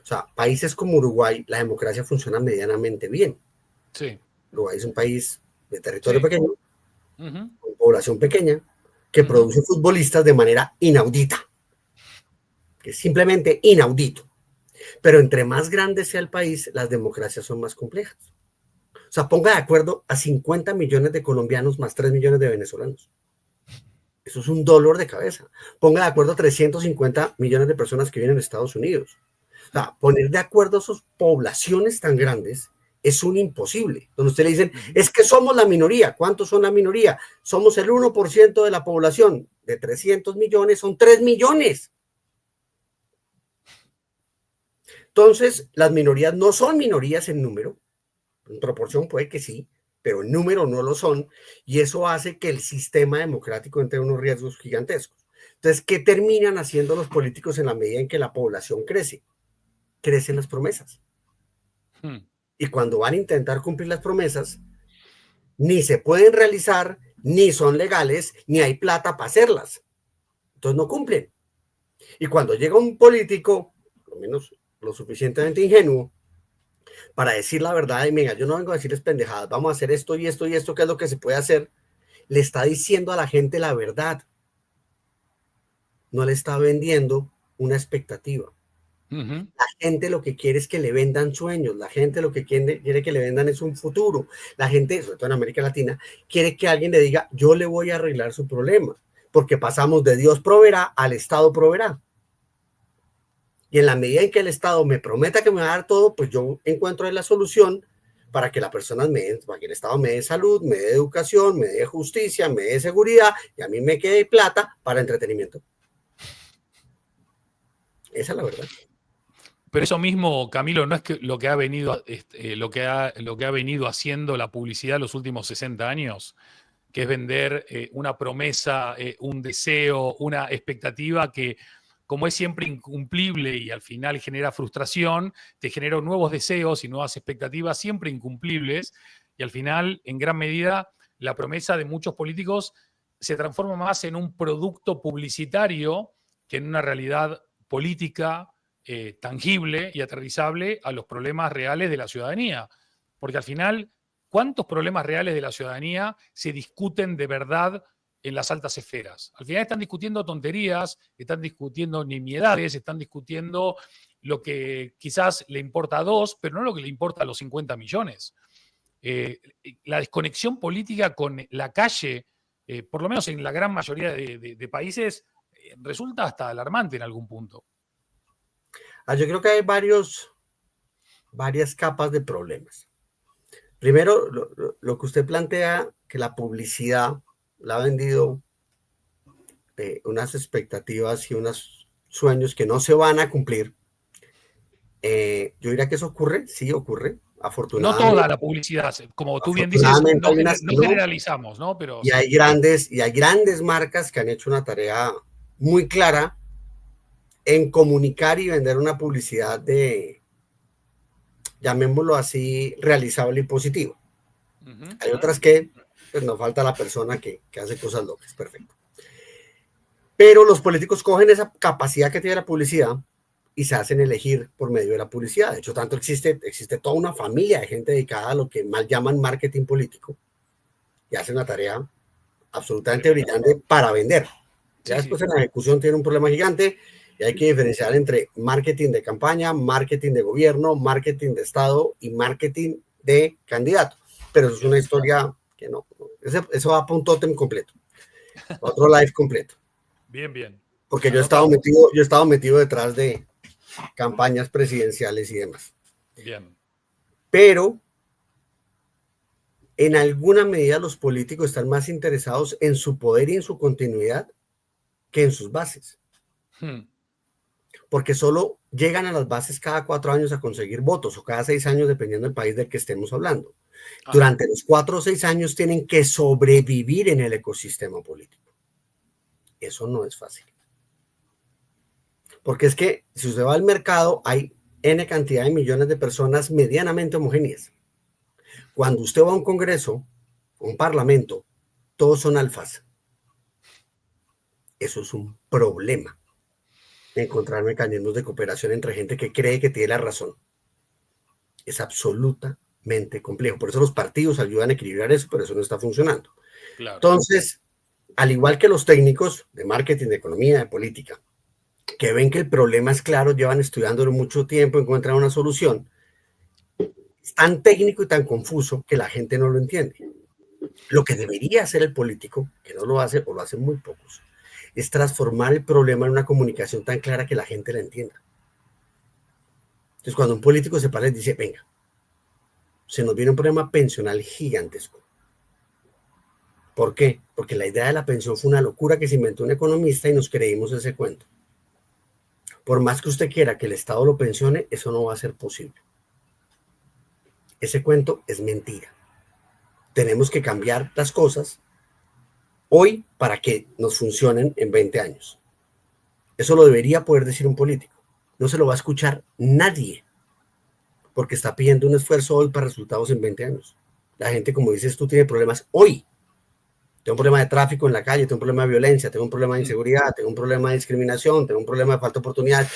O sea, países como Uruguay, la democracia funciona medianamente bien. Sí. Uruguay es un país de territorio pequeño, con población pequeña, que produce futbolistas de manera inaudita, que es simplemente inaudito. Pero entre más grande sea el país, las democracias son más complejas. O sea, ponga de acuerdo a 50 millones de colombianos más 3 millones de venezolanos. Eso es un dolor de cabeza. Ponga de acuerdo a 350 millones de personas que viven en Estados Unidos. O sea, poner de acuerdo a esas poblaciones tan grandes es un imposible. Donde usted le dicen, es que somos la minoría. ¿Cuántos son la minoría? Somos el 1% de la población. De 300 millones son 3 millones. Entonces, las minorías no son minorías en número. En proporción puede que sí, pero en número no lo son. Y eso hace que el sistema democrático entre unos riesgos gigantescos. Entonces, ¿qué terminan haciendo los políticos en la medida en que la población crece? Crecen las promesas. Y cuando van a intentar cumplir las promesas, ni se pueden realizar, ni son legales, ni hay plata para hacerlas. Entonces no cumplen. Y cuando llega un político, por lo menos lo suficientemente ingenuo, para decir la verdad, y venga, yo no vengo a decirles pendejadas, vamos a hacer esto y esto y esto, que es lo que se puede hacer, le está diciendo a la gente la verdad. No le está vendiendo una expectativa. La gente lo que quiere es que le vendan sueños, la gente lo que quiere que le vendan es un futuro. La gente, sobre todo en América Latina, quiere que alguien le diga, yo le voy a arreglar su problema, porque pasamos de Dios proveerá al Estado proveerá. Y en la medida en que el Estado me prometa que me va a dar todo, pues yo encuentro ahí la solución para que para que el Estado me dé salud, me dé educación, me dé justicia, me dé seguridad y a mí me quede plata para entretenimiento. Esa es la verdad. Pero eso mismo, Camilo, no es que lo que ha venido, lo que ha venido haciendo la publicidad los últimos 60 años, que es vender una promesa, un deseo, una expectativa que, como es siempre incumplible y al final genera frustración, te genera nuevos deseos y nuevas expectativas siempre incumplibles, y al final, en gran medida, la promesa de muchos políticos se transforma más en un producto publicitario que en una realidad política tangible y aterrizable a los problemas reales de la ciudadanía. Porque al final, ¿cuántos problemas reales de la ciudadanía se discuten de verdad en las altas esferas? Al final están discutiendo tonterías, están discutiendo nimiedades, están discutiendo lo que quizás le importa a 2, pero no lo que le importa a los 50 millones. La desconexión política con la calle, por lo menos en la gran mayoría de países, resulta hasta alarmante en algún punto. Yo creo que hay varias capas de problemas. Primero, lo que usted plantea, que la publicidad la ha vendido unas expectativas y unos sueños que no se van a cumplir. Yo diría que eso ocurre, sí ocurre, No afortunadamente. toda la publicidad, como tú bien dices, Afortunadamente hay unas no que no, generalizamos, ¿no? Pero y sí. hay grandes marcas que han hecho una tarea muy clara en comunicar y vender una publicidad de, llamémoslo así, realizable y positivo. Hay otras que pues, nos falta la persona que hace cosas locas, perfecto. Pero los políticos cogen esa capacidad que tiene la publicidad y se hacen elegir por medio de la publicidad. De hecho, tanto existe toda una familia de gente dedicada a lo que mal llaman marketing político y hacen una tarea absolutamente brillante para vender. Ya Sí, después sí. en la ejecución tiene un problema gigante y hay que diferenciar entre marketing de campaña, marketing de gobierno, marketing de Estado y marketing de candidato. Pero eso es una historia que no, eso va para un tótem completo, otro live completo. Bien, bien. Porque Anotado. yo he estado metido detrás de campañas presidenciales y demás. Bien. Pero en alguna medida los políticos están más interesados en su poder y en su continuidad que en sus bases. Porque solo llegan a las bases cada 4 años a conseguir votos o cada 6 años, dependiendo del país del que estemos hablando. Ajá. Durante los 4 o 6 años tienen que sobrevivir en el ecosistema político. Eso no es fácil. Porque es que si usted va al mercado, hay N cantidad de millones de personas medianamente homogéneas. Cuando usted va a un congreso, un parlamento, todos son alfas. Eso es un problema. Encontrar mecanismos de cooperación entre gente que cree que tiene la razón. Es absolutamente complejo. Por eso los partidos ayudan a equilibrar eso, pero eso no está funcionando. Claro. Entonces, al igual que los técnicos de marketing, de economía, de política, que ven que el problema es claro, llevan estudiándolo mucho tiempo, encuentran una solución, es tan técnico y tan confuso que la gente no lo entiende. Lo que debería hacer el político, que no lo hace o lo hacen muy pocos, es transformar el problema en una comunicación tan clara que la gente la entienda. Entonces, cuando un político se para y dice, venga, se nos viene un problema pensional gigantesco. ¿Por qué? Porque la idea de la pensión fue una locura que se inventó un economista y nos creímos ese cuento. Por más que usted quiera que el Estado lo pensione, eso no va a ser posible. Ese cuento es mentira. Tenemos que cambiar las cosas hoy para que nos funcionen en 20 años. Eso lo debería poder decir un político. No se lo va a escuchar nadie, porque está pidiendo un esfuerzo hoy para resultados en 20 años. La gente, como dices tú, tiene problemas hoy. Tengo un problema de tráfico en la calle, tengo un problema de violencia, tengo un problema de inseguridad, tengo un problema de discriminación, tengo un problema de falta de oportunidades.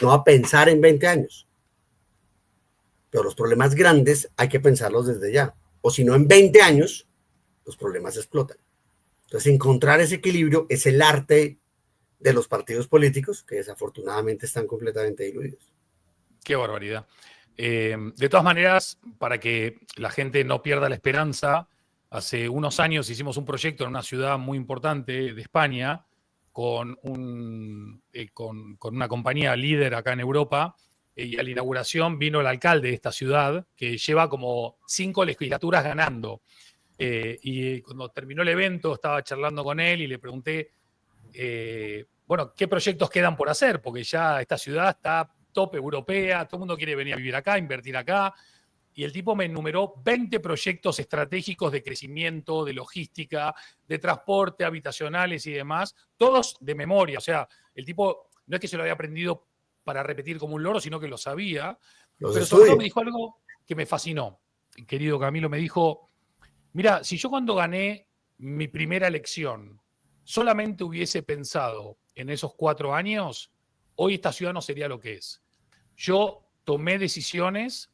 No va a pensar en 20 años. Pero los problemas grandes hay que pensarlos desde ya. O si no, en 20 años, los problemas explotan. Entonces, encontrar ese equilibrio es el arte de los partidos políticos que desafortunadamente están completamente diluidos. Qué barbaridad. De todas maneras, para que la gente no pierda la esperanza, hace unos años hicimos un proyecto en una ciudad muy importante de España con una compañía líder acá en Europa, y a la inauguración vino el alcalde de esta ciudad, que lleva como 5 legislaturas ganando. Y cuando terminó el evento estaba charlando con él y le pregunté, bueno, ¿qué proyectos quedan por hacer? Porque ya esta ciudad está top europea, todo el mundo quiere venir a vivir acá, invertir acá. Y el tipo me enumeró 20 proyectos estratégicos de crecimiento, de logística, de transporte, habitacionales y demás, todos de memoria. O sea, el tipo no es que se lo había aprendido para repetir como un loro, sino que lo sabía. Pero sobre todo me dijo algo que me fascinó. Querido Camilo, me dijo, mira, si yo cuando gané mi primera elección solamente hubiese pensado en esos 4 años, hoy esta ciudad no sería lo que es. Yo tomé decisiones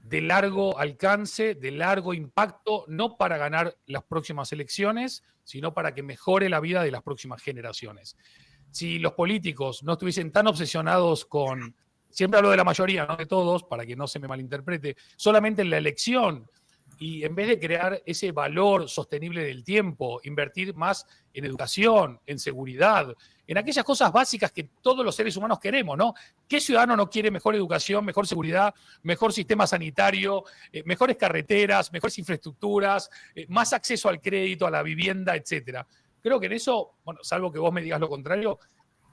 de largo alcance, de largo impacto, no para ganar las próximas elecciones, sino para que mejore la vida de las próximas generaciones. Si los políticos no estuviesen tan obsesionados con, siempre hablo de la mayoría, no de todos, para que no se me malinterprete, solamente en la elección, y en vez de crear ese valor sostenible del tiempo, invertir más en educación, en seguridad, en aquellas cosas básicas que todos los seres humanos queremos, ¿no? ¿Qué ciudadano no quiere mejor educación, mejor seguridad, mejor sistema sanitario, mejores carreteras, mejores infraestructuras, más acceso al crédito, a la vivienda, etcétera? Creo que en eso, bueno, salvo que vos me digas lo contrario,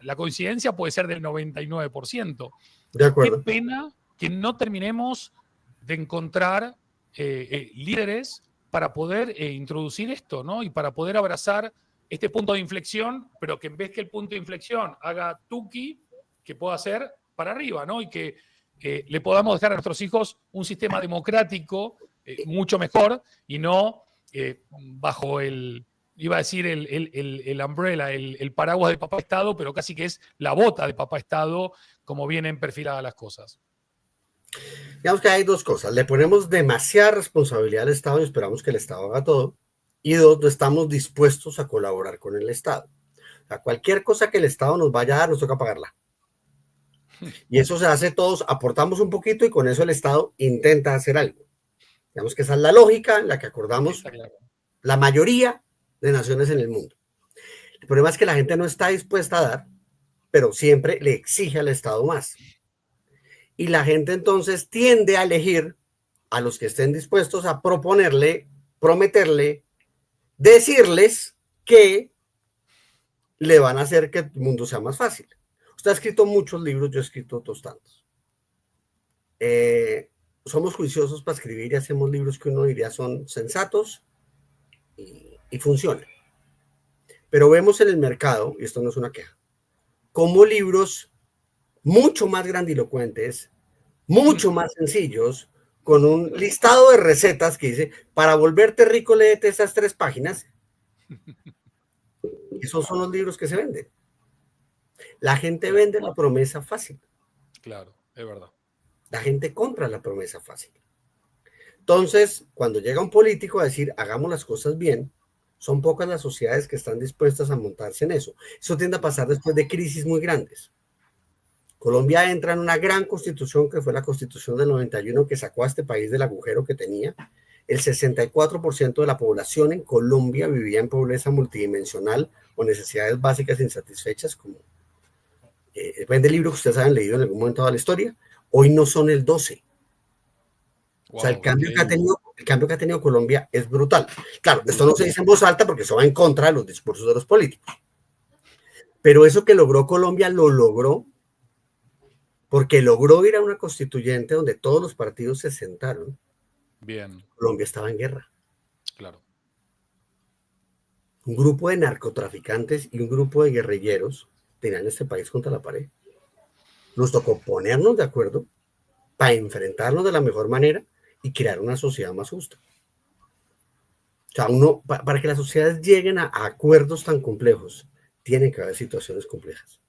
la coincidencia puede ser del 99%. De Qué acuerdo. pena que no terminemos de encontrar líderes para poder introducir esto, ¿no? Y para poder abrazar este punto de inflexión, pero que en vez que el punto de inflexión haga tuki, que pueda hacer para arriba, ¿no? Y que le podamos dejar a nuestros hijos un sistema democrático mucho mejor y no bajo iba a decir el umbrella, el paraguas de papá Estado, pero casi que es la bota de papá Estado, como vienen perfiladas las cosas. Digamos que hay dos cosas. Le ponemos demasiada responsabilidad al Estado y esperamos que el Estado haga todo. Y dos, no estamos dispuestos a colaborar con el Estado. O sea, cualquier cosa que el Estado nos vaya a dar, nos toca pagarla. Y eso se hace todos, aportamos un poquito y con eso el Estado intenta hacer algo. Digamos que esa es la lógica en la que acordamos Claro. la mayoría de naciones en el mundo. El problema es que la gente no está dispuesta a dar, pero siempre le exige al Estado más. Y la gente entonces tiende a elegir a los que estén dispuestos a proponerle, prometerle, decirles que le van a hacer que el mundo sea más fácil. Usted ha escrito muchos libros, yo he escrito otros tantos. Somos juiciosos para escribir y hacemos libros que uno diría son sensatos y funcionan. Pero vemos en el mercado, y esto no es una queja, como libros mucho más grandilocuentes, mucho más sencillos, con un listado de recetas que dice, para volverte rico, léete esas 3 páginas. Esos son los libros que se venden. La gente vende la promesa fácil. Claro, es verdad. La gente compra la promesa fácil. Entonces, cuando llega un político a decir, hagamos las cosas bien, son pocas las sociedades que están dispuestas a montarse en eso. Eso tiende a pasar después de crisis muy grandes. Colombia entra en una gran constitución que fue la constitución del 91 que sacó a este país del agujero que tenía. El 64% de la población en Colombia vivía en pobreza multidimensional o necesidades básicas insatisfechas, como depende del libro que ustedes hayan leído en algún momento de la historia. Hoy no son el 12%. Wow, o sea, el cambio que ha tenido Colombia es brutal. Claro, esto no se dice en voz alta porque eso va en contra de los discursos de los políticos. Pero eso que logró Colombia lo logró porque logró ir a una constituyente donde todos los partidos se sentaron. Bien. Colombia estaba en guerra. Claro. Un grupo de narcotraficantes y un grupo de guerrilleros tenían este país contra la pared. Nos tocó ponernos de acuerdo para enfrentarnos de la mejor manera y crear una sociedad más justa. O sea, para que las sociedades lleguen a acuerdos tan complejos, tienen que haber situaciones complejas.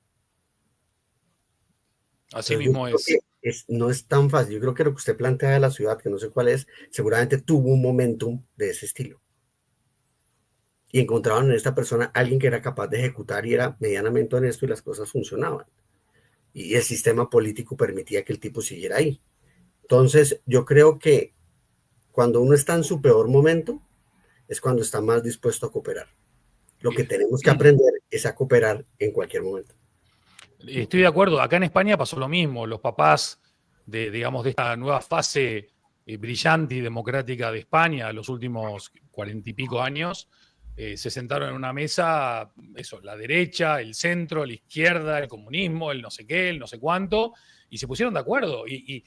Así Entonces, mismo es. No es tan fácil. Yo creo que lo que usted plantea de la ciudad, que no sé cuál es, seguramente tuvo un momentum de ese estilo. Y encontraron en esta persona alguien que era capaz de ejecutar y era medianamente honesto y las cosas funcionaban. Y el sistema político permitía que el tipo siguiera ahí. Entonces, yo creo que cuando uno está en su peor momento, es cuando está más dispuesto a cooperar. Lo que tenemos que aprender es a cooperar en cualquier momento. Estoy de acuerdo. Acá en España pasó lo mismo. Los papás digamos, de esta nueva fase brillante y democrática de España, los últimos 40 y pico años, se sentaron en una mesa, eso, la derecha, el centro, la izquierda, el comunismo, el no sé qué, el no sé cuánto, y se pusieron de acuerdo y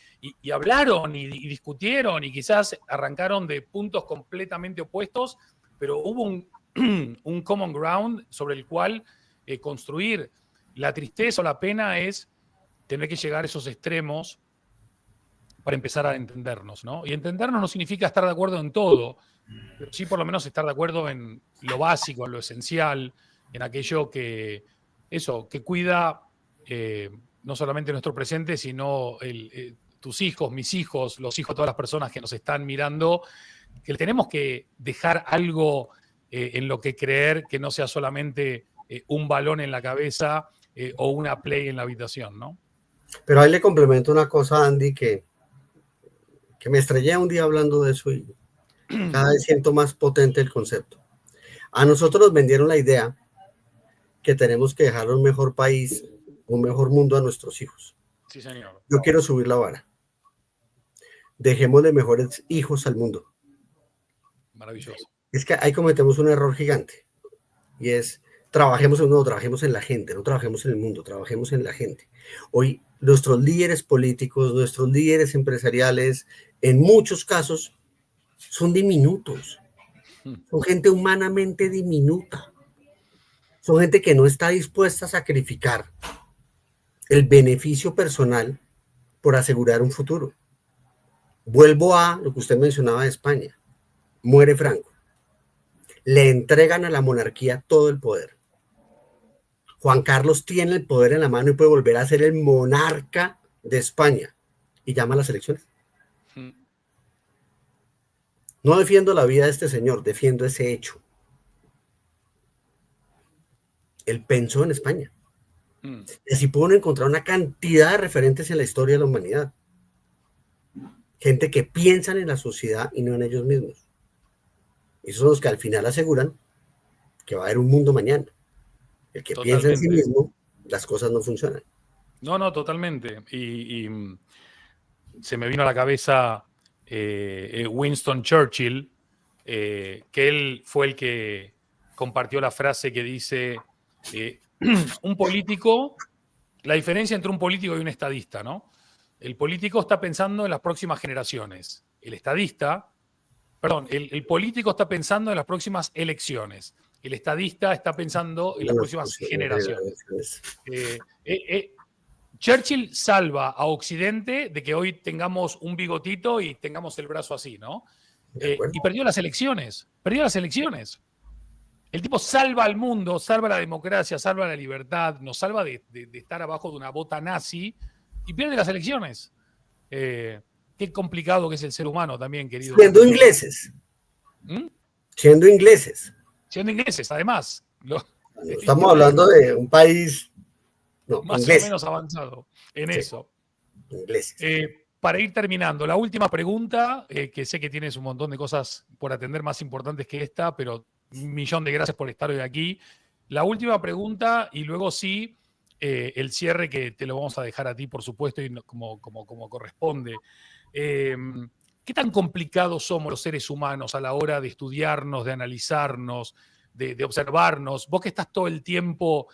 hablaron y discutieron y quizás arrancaron de puntos completamente opuestos, pero hubo un common ground sobre el cual construir. La tristeza o la pena es tener que llegar a esos extremos para empezar a entendernos, ¿no? Y entendernos no significa estar de acuerdo en todo, pero sí por lo menos estar de acuerdo en lo básico, en lo esencial, en aquello que cuida no solamente nuestro presente, sino tus hijos, mis hijos, los hijos de todas las personas que nos están mirando, que tenemos que dejar algo en lo que creer, que no sea solamente un balón en la cabeza o una play en la habitación, ¿no? Pero ahí le complemento una cosa, Andy, que me estrellé un día hablando de eso y cada vez siento más potente el concepto. A nosotros nos vendieron la idea que tenemos que dejar un mejor país, un mejor mundo a nuestros hijos. Sí, señor. Yo quiero subir la vara. Dejémosle mejores hijos al mundo. Maravilloso. Es que ahí cometemos un error gigante y es trabajemos en la gente, no trabajemos en el mundo, trabajemos en la gente. Hoy nuestros líderes políticos, nuestros líderes empresariales, en muchos casos son diminutos, son gente humanamente diminuta, son gente que no está dispuesta a sacrificar el beneficio personal por asegurar un futuro. Vuelvo a lo que usted mencionaba de España. Muere Franco. Le entregan a la monarquía todo el poder. Juan Carlos tiene el poder en la mano y puede volver a ser el monarca de España y llama a las elecciones. No defiendo la vida de este señor, defiendo ese hecho. Él pensó en España. Y así pueden encontrar una cantidad de referentes en la historia de la humanidad. Gente que piensan en la sociedad y no en ellos mismos. Esos son los que al final aseguran que va a haber un mundo mañana. El que piensa en sí mismo, las cosas no funcionan. No, totalmente. Y se me vino a la cabeza Winston Churchill, que él fue el que compartió la frase que dice, un político, la diferencia entre un político y un estadista, ¿no? El político está pensando en las próximas generaciones. El político está pensando en las próximas elecciones. El estadista está pensando en las próximas generaciones. Churchill salva a Occidente de que hoy tengamos un bigotito y tengamos el brazo así, ¿no? Y perdió las elecciones. El tipo salva al mundo, salva la democracia, salva la libertad, nos salva de estar abajo de una bota nazi y pierde las elecciones. Qué complicado que es el ser humano también, querido. Siendo ingleses. Siendo ingleses, además. Estamos hablando de un país más inglés, o menos avanzado en eso. Ingleses. Para ir terminando, la última pregunta, que sé que tienes un montón de cosas por atender más importantes que esta, pero un millón de gracias por estar hoy aquí. La última pregunta y luego sí, el cierre que te lo vamos a dejar a ti, por supuesto, y como corresponde. ¿Qué tan complicados somos los seres humanos a la hora de estudiarnos, de analizarnos, de observarnos? Vos que estás todo el tiempo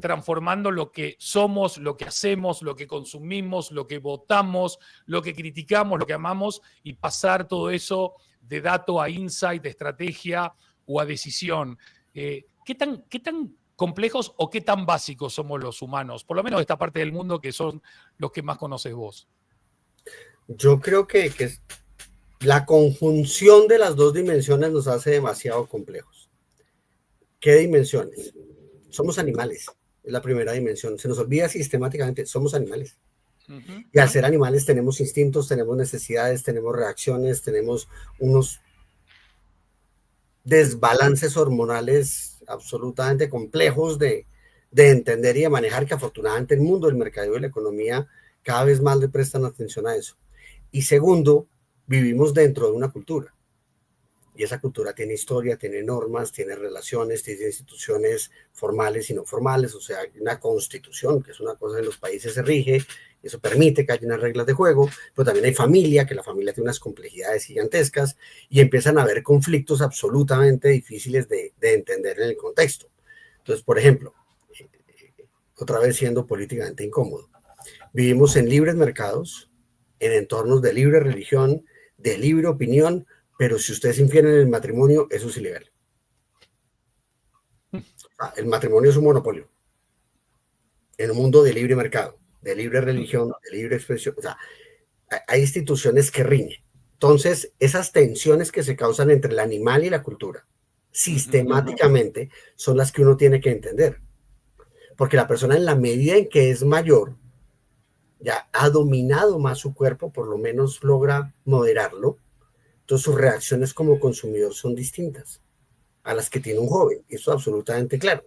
transformando lo que somos, lo que hacemos, lo que consumimos, lo que votamos, lo que criticamos, lo que amamos, y pasar todo eso de dato a insight, de estrategia o a decisión. ¿Qué tan complejos o qué tan básicos somos los humanos? Por lo menos de esta parte del mundo que son los que más conoces vos. Yo creo que la conjunción de las dos dimensiones nos hace demasiado complejos. ¿Qué dimensiones? Somos animales, es la primera dimensión. Se nos olvida sistemáticamente, somos animales. Y al ser animales tenemos instintos, tenemos necesidades, tenemos reacciones, tenemos unos desbalances hormonales absolutamente complejos de entender y de manejar, que afortunadamente el mundo del mercadeo y la economía cada vez más le prestan atención a eso. Y segundo, vivimos dentro de una cultura. Y esa cultura tiene historia, tiene normas, tiene relaciones, tiene instituciones formales y no formales. O sea, hay una constitución, que es una cosa que en los países se rige, eso permite que haya unas reglas de juego, pero también hay familia, que la familia tiene unas complejidades gigantescas y empiezan a haber conflictos absolutamente difíciles de entender en el contexto. Entonces, por ejemplo, otra vez siendo políticamente incómodo, vivimos en libres mercados, en entornos de libre religión, de libre opinión, pero si ustedes infieren en el matrimonio, eso es ilegal. El matrimonio es un monopolio. En un mundo de libre mercado, de libre religión, de libre expresión, o sea, hay instituciones que riñen. Entonces, esas tensiones que se causan entre el animal y la cultura, sistemáticamente, son las que uno tiene que entender. Porque la persona, en la medida en que es mayor, ya ha dominado más su cuerpo, por lo menos logra moderarlo. Entonces sus reacciones como consumidor son distintas a las que tiene un joven. Eso es absolutamente claro.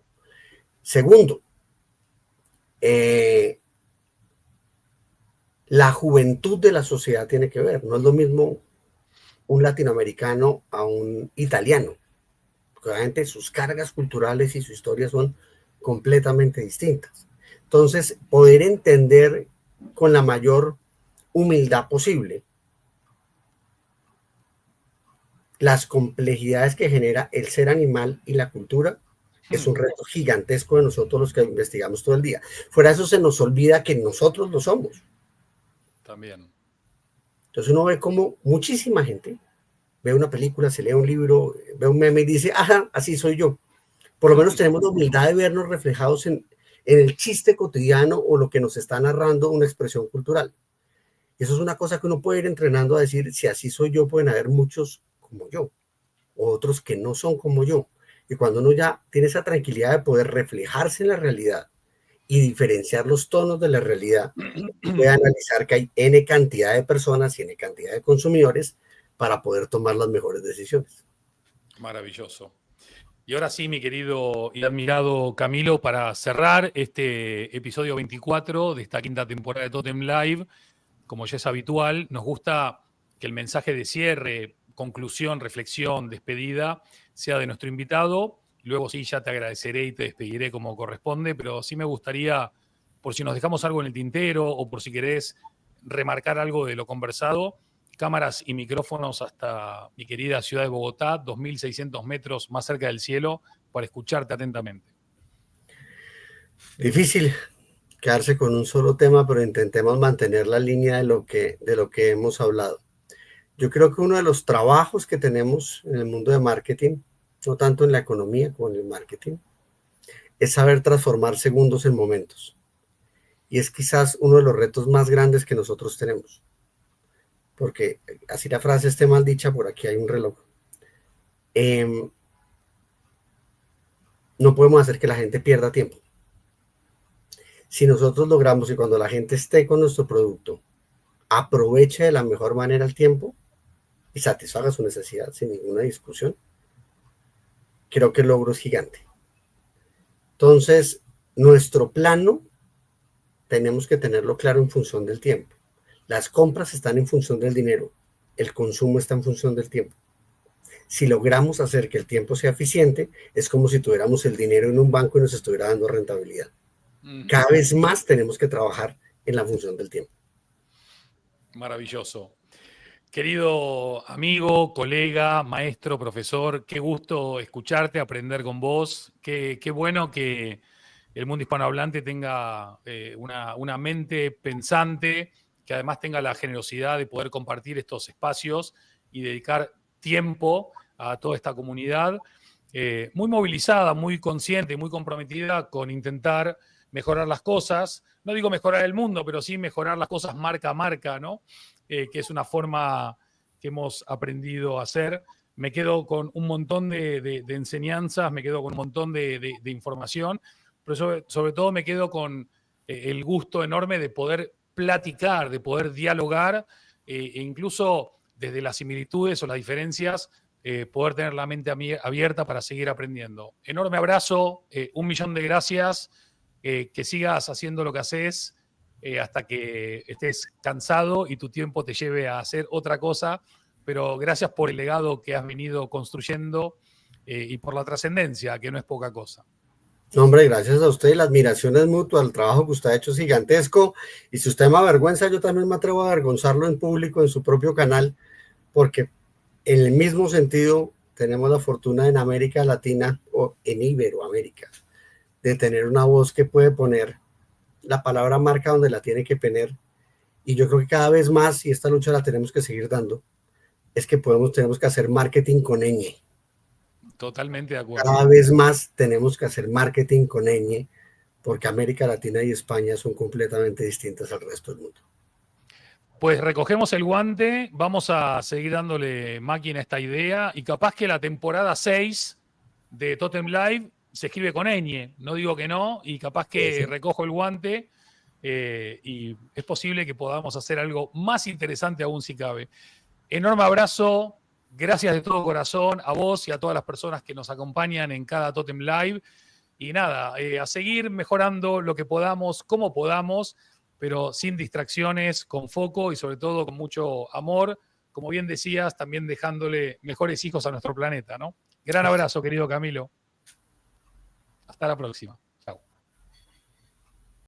Segundo, la juventud de la sociedad tiene que ver. No es lo mismo un latinoamericano a un italiano. Porque obviamente sus cargas culturales y su historia son completamente distintas. Entonces, poder entender con la mayor humildad posible las complejidades que genera el ser animal y la cultura es un reto gigantesco de nosotros los que investigamos todo el día. Fuera de eso se nos olvida que nosotros lo somos. También. Entonces uno ve como muchísima gente ve una película, se lee un libro, ve un meme y dice, ajá, así soy yo. Por lo menos tenemos la humildad de vernos reflejados en el chiste cotidiano o lo que nos está narrando una expresión cultural. Y eso es una cosa que uno puede ir entrenando a decir, si así soy yo, pueden haber muchos como yo, o otros que no son como yo. Y cuando uno ya tiene esa tranquilidad de poder reflejarse en la realidad y diferenciar los tonos de la realidad, puede analizar que hay N cantidad de personas y N cantidad de consumidores para poder tomar las mejores decisiones. Maravilloso. Y ahora sí, mi querido y admirado Camilo, para cerrar este episodio 24 de esta quinta temporada de Totem Live, como ya es habitual, nos gusta que el mensaje de cierre, conclusión, reflexión, despedida, sea de nuestro invitado. Luego sí, ya te agradeceré y te despediré como corresponde, pero sí me gustaría, por si nos dejamos algo en el tintero o por si querés remarcar algo de lo conversado, cámaras y micrófonos hasta mi querida ciudad de Bogotá, 2.600 metros más cerca del cielo, para escucharte atentamente. Difícil quedarse con un solo tema, pero intentemos mantener la línea de lo que hemos hablado. Yo creo que uno de los trabajos que tenemos en el mundo de marketing, no tanto en la economía como en el marketing, es saber transformar segundos en momentos. Y es quizás uno de los retos más grandes que nosotros tenemos. Porque así la frase esté mal dicha, por aquí hay un reloj. No podemos hacer que la gente pierda tiempo. Si nosotros logramos que cuando la gente esté con nuestro producto, aproveche de la mejor manera el tiempo y satisfaga su necesidad sin ninguna discusión, creo que el logro es gigante. Entonces, nuestro plano tenemos que tenerlo claro en función del tiempo. Las compras están en función del dinero, el consumo está en función del tiempo. Si logramos hacer que el tiempo sea eficiente, es como si tuviéramos el dinero en un banco y nos estuviera dando rentabilidad. Cada vez más tenemos que trabajar en la función del tiempo. Maravilloso. Querido amigo, colega, maestro, profesor, qué gusto escucharte, aprender con vos. Qué bueno que el mundo hispanohablante tenga una mente pensante, que además tenga la generosidad de poder compartir estos espacios y dedicar tiempo a toda esta comunidad, muy movilizada, muy consciente, muy comprometida con intentar mejorar las cosas. No digo mejorar el mundo, pero sí mejorar las cosas marca a marca, ¿no? Que es una forma que hemos aprendido a hacer. Me quedo con un montón de enseñanzas, me quedo con un montón de información, pero sobre todo me quedo con el gusto enorme de poder platicar, de poder dialogar, e incluso desde las similitudes o las diferencias, poder tener la mente abierta para seguir aprendiendo. Enorme abrazo, 1.000.000 de gracias, que sigas haciendo lo que haces hasta que estés cansado y tu tiempo te lleve a hacer otra cosa, pero gracias por el legado que has venido construyendo y por la trascendencia, que no es poca cosa. No, hombre, gracias a usted, la admiración es mutua, el trabajo que usted ha hecho es gigantesco, y si usted me avergüenza, yo también me atrevo a avergonzarlo en público, en su propio canal, porque en el mismo sentido tenemos la fortuna en América Latina o en Iberoamérica de tener una voz que puede poner la palabra marca donde la tiene que poner, y yo creo que cada vez más, y esta lucha la tenemos que seguir dando, es que tenemos que hacer marketing con ñ. Totalmente de acuerdo. Cada vez más tenemos que hacer marketing con ñ, porque América Latina y España son completamente distintas al resto del mundo. Pues recogemos el guante, vamos a seguir dándole máquina a esta idea y capaz que la temporada 6 de Totem Live se escribe con ñ, no digo que no, y capaz que recojo el guante y es posible que podamos hacer algo más interesante aún si cabe. Enorme abrazo, gracias de todo corazón a vos y a todas las personas que nos acompañan en cada Totem Live. Y nada, a seguir mejorando lo que podamos, como podamos, pero sin distracciones, con foco y sobre todo con mucho amor. Como bien decías, también dejándole mejores hijos a nuestro planeta, ¿no? Gran abrazo, querido Camilo. Hasta la próxima.